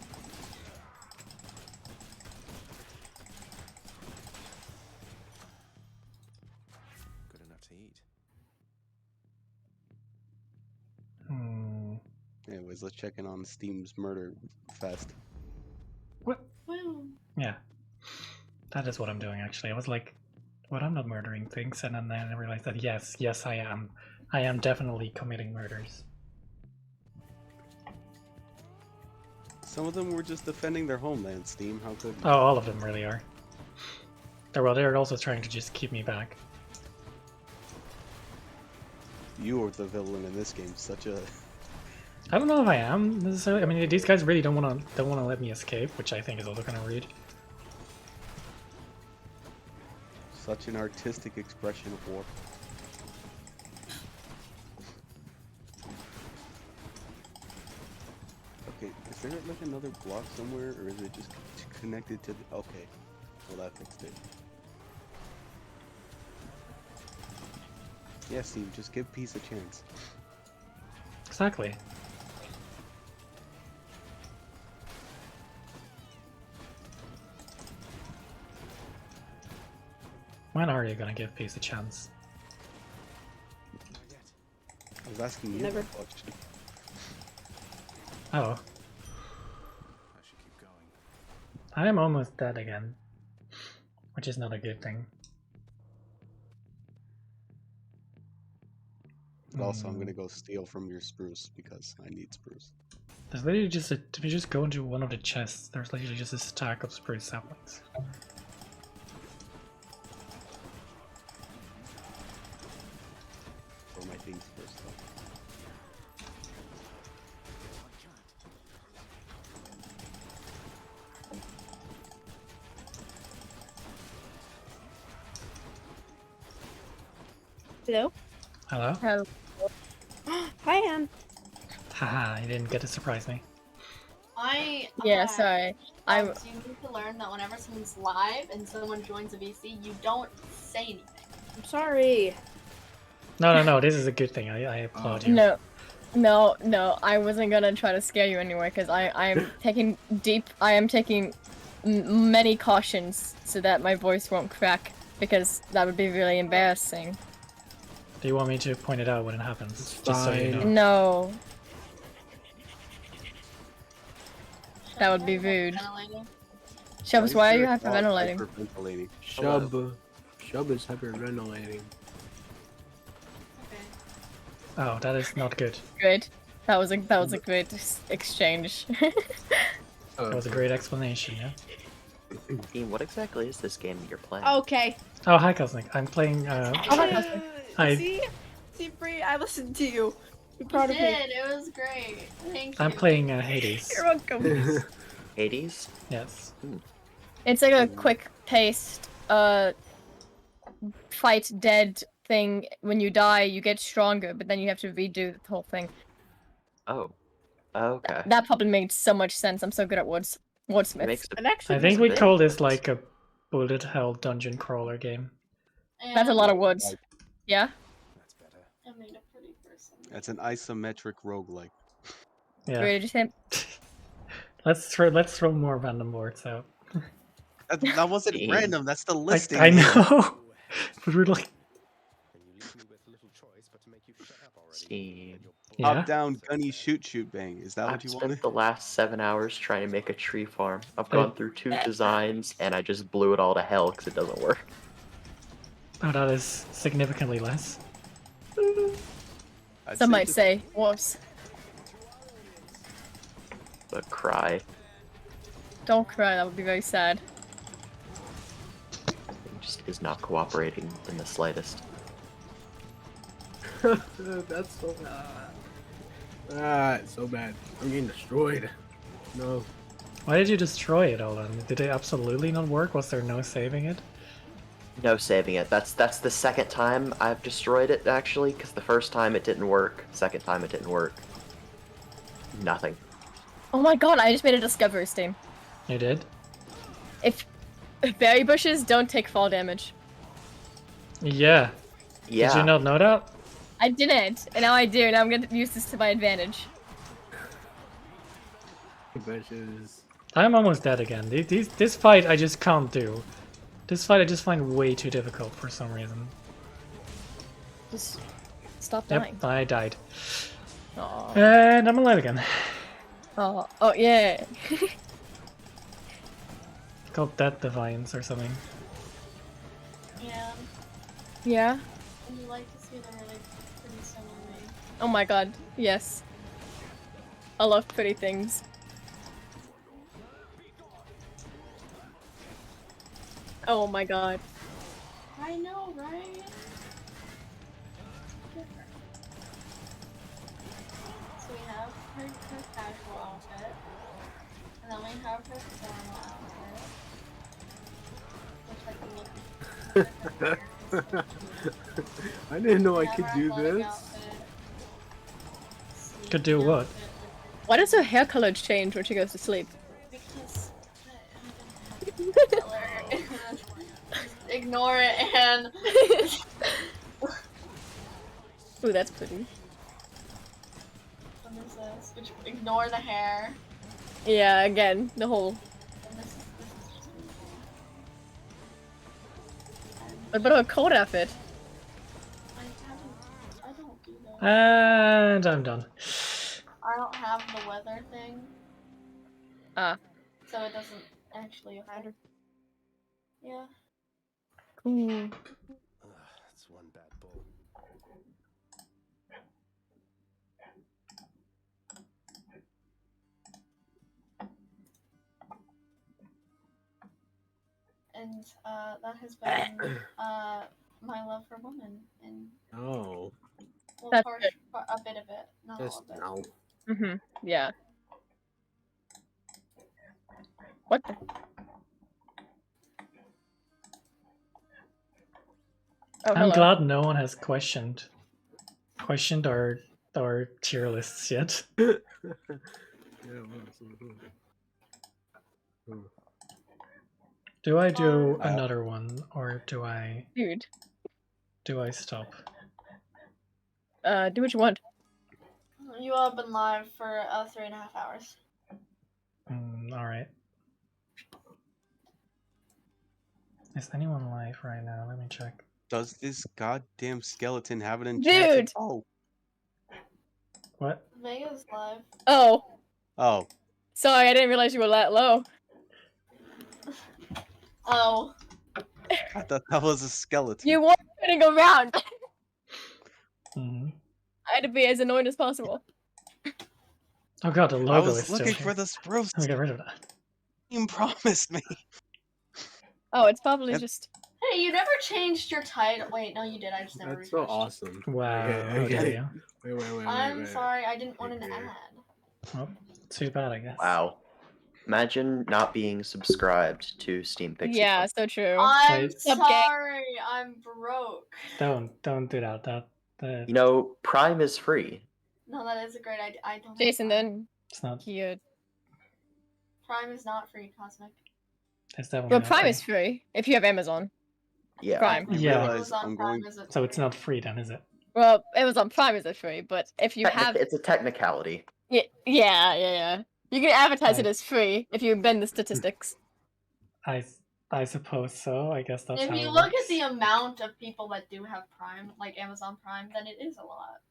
Good enough to eat. Anyways, let's check in on Steam's murder fest. What? Woo. Yeah. That is what I'm doing actually. I was like, what, I'm not murdering things, and then I realized that yes I am. I am definitely committing murders. Some of them were just defending their homeland, Steam. How could Oh, all of them really are. They're also trying to just keep me back. you are the villain in this game? Such a I don't know if I am necessarily. I mean, these guys really don't want to let me escape, which I think is also kind of rude. such an artistic expression of war. Okay, is there like another block somewhere, or is it just connected to the... Okay, well that fixed it. Yeah, Steve, just give peace a chance. Exactly. When are you gonna give peace a chance? I was asking you Never. that question. Oh. I should keep going. I am almost dead again. Which is not a good thing. But also, I'm gonna go steal from your spruce because I need spruce. There's literally just a, if you just go into one of the chests, there's literally just a stack of spruce saplings. For my things first, though. Hello? Hello? Hello. Hi, Anne. Haha, you didn't get to surprise me. Yeah, sorry. You need to learn that whenever someone's live and someone joins a VC, you don't say anything. I'm sorry. No, this is a good thing. I applaud you. No, I wasn't gonna try to scare you anyway, because I am taking many cautions so that my voice won't crack, because that would be really embarrassing. Do you want me to point it out when it happens? Just so you know. No. That would be rude. Shubs, why are you hyperventilating? Hyperventilating. Shub is hyperventilating. Oh, that is not good. Good. That was a great exchange. That was a great explanation, yeah? Dean, what exactly is this game that you're playing? Okay. Oh, hi, Cosmic. I'm playing, Hi. See, Bree, I listened to you. You're You proud of me. did. It was great. Thank you. I'm playing Hades. You're welcome. Hades? Yes. It's like a quick-paced, fight dead thing. When you die, you get stronger, but then you have to redo the whole thing. Oh. Okay. That probably made so much sense. I'm so good at wordsmiths. I think we call this like a bullet hell dungeon crawler game. That's a lot of words. Yeah? I made a pretty person. That's an isometric roguelike. Yeah. Wait, did you say? Let's throw more random words out. That wasn't random. That's the listing. I know. But we're like Steam. Yeah. Top down, gunny, shoot, bang. Is that I've what you spent wanted? the last 7 hours trying to make a tree farm. I've Hey. gone through 2 designs and I just blew it all to hell because it doesn't work. Oh, that is significantly less. Some might say worse. But cry. Don't cry, that would be very sad. It just is not cooperating in the slightest. That's so bad. Ah, it's so bad. I'm getting destroyed. No. Why did you destroy it all then? Did it absolutely not work? Was there no saving it? No saving it. That's the second time I've destroyed it, actually, because the first time it didn't work, second time it didn't work. Nothing. Oh my god, I just made a discovery, Steam. You did? If berry bushes don't take fall damage. Yeah. Yeah. Did you not know that? I didn't, and now I do, and I'm gonna use this to my advantage. Bushes. I'm almost dead again. This fight I just can't do. This fight I just find way too difficult for some reason. Just stop dying. Yep, I died. Aw. And I'm alive again. Oh, yeah. It's called Death Defiance or something. Yeah. Yeah? And you like to see them really pretty similarly. Oh my god, yes. I love pretty things. Oh my god. I know, right? So we have her casual outfit, and then we have her formal outfit, which like I didn't know I have could our do athletic this. outfit, Could do what? Why does her hair color change when she goes to sleep? because ignore it and Ooh, that's pretty. what is this? Which ignore the hair. Yeah, again, the whole... And this is just What about her coat outfit? I don't do that. And I'm done. I don't have the weather thing, Ah, so it doesn't actually matter. Yeah. cool. That's one bad bull. And that has been my love for women, and Oh. well, That's a bit of it, not Just all of it. no. Mm-hmm, yeah. What the? Oh, I'm hello. glad no one has questioned our tier lists yet. Yeah, well, Do I do another one or do I Dude, stop? do what you want. You all have been live for 3.5 hours. Alright. Is anyone live right now? Let me check. Does this goddamn skeleton have an enchanted? Dude! Oh. What? Vega's live. Oh, Oh. sorry, I didn't realize you were that low. Oh. I thought that was a skeleton. You were turning around. Mm-hmm. I had to be as annoying as possible. Oh god, the I logo was is still looking here. for the spruce. Let me get rid of that. You promised me. Oh, it's probably just... Hey, you never changed your title. Wait, no, you did. I just never That's so refreshed. awesome. Wow, Okay, how dare okay. you. Wait. I'm sorry, I didn't want an Okay. ad. Oh, too bad, I guess. Wow. Imagine not being subscribed to Steam Pixie. Yeah, so true. I'm Wait. sorry, I'm broke. Don't do that. That You know, Prime is free. No, that is a great idea. I don't. Jason, then... it's not. Here. Prime is not free, Cosmic. It's definitely Well, not Prime free. is free, if you have Amazon. Yeah. Prime. You Yeah. realize Amazon I'm Prime going. isn't So it's free. not free then, is it? Well, Amazon Prime isn't free, but if you have... It's a technicality. Yeah. You can advertise it Right. as free if you bend the statistics. I suppose so. I guess that's If how you it look works. at the amount of people that do have Prime, like Amazon Prime, then it is a lot.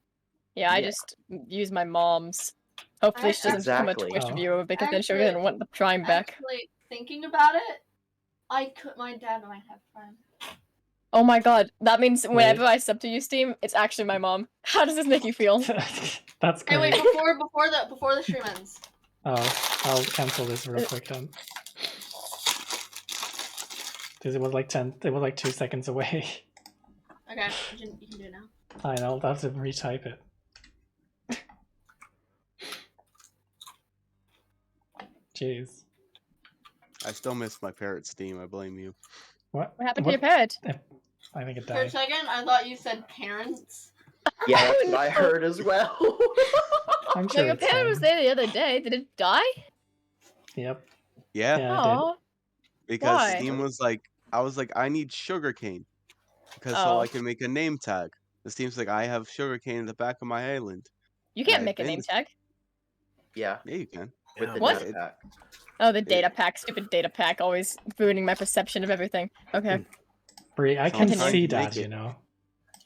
Yeah, I Yeah. just use my mom's. Hopefully she doesn't become a Exactly. Twitch Oh. viewer because then she'll Actually- want the Prime back. Actually, thinking about it, my dad might have Prime. Oh my god, that means whenever Wait. I sub to you, Steam, it's actually my mom. How does this make you feel? That's Hey, wait, great. before the stream ends. Oh, I'll cancel this real quick then. Because it was like 2 seconds away. Okay, you can do it now. Fine, I'll have to retype it. Jeez. I still miss my parrot Steam. I blame you. What? What happened to your parrot? I think it For a died. second, I thought you said parents. Yeah, that's what I heard as well. I'm No, sure your it's parrot was fine. there the other day. Did it die? Yep. Yeah, Yeah, I did. Aw. because Why? Steam was like, I was like, I need sugarcane, because so Oh. I can make a name tag. The Steam's like, I have sugarcane in the back of my island. You And can't I make a been- name tag. Yeah, Yeah, you can. with the What? data pack. Oh, the data pack. Stupid data pack. Always ruining my perception of everything. Okay. Bree, I So can I'm trying see to make that, you it. know.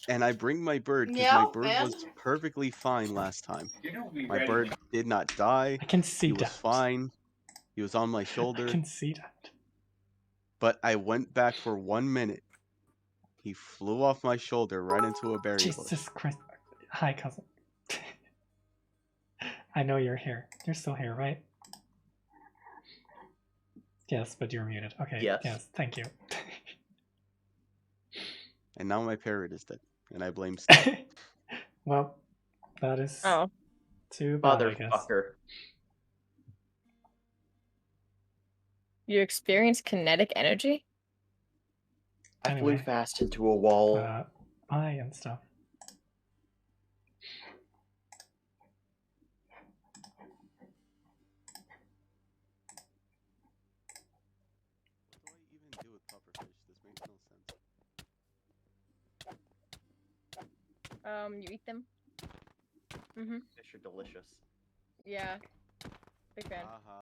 And I bring my bird because Yeah, my bird man. was perfectly fine last time. My bird did not die. I can see He was that. fine. He was on my I shoulder. can see that. But I went back for 1 minute. He flew off my shoulder right into a berry bush. Jesus Christ. Hi, cousin. I know you're here. You're still here, right? Yes, but you're muted. Okay. Yes. Thank you. And now my parrot is dead. And I blame Steve. Well, that is Oh. too bad, I guess. Motherfucker. You experience kinetic energy? I flew Anyway. fast into a wall. Bye and stuff. What do I even do with pufferfish? This makes no sense. You eat them? Mm-hmm. Fish are delicious. Yeah. Big fan. Haha.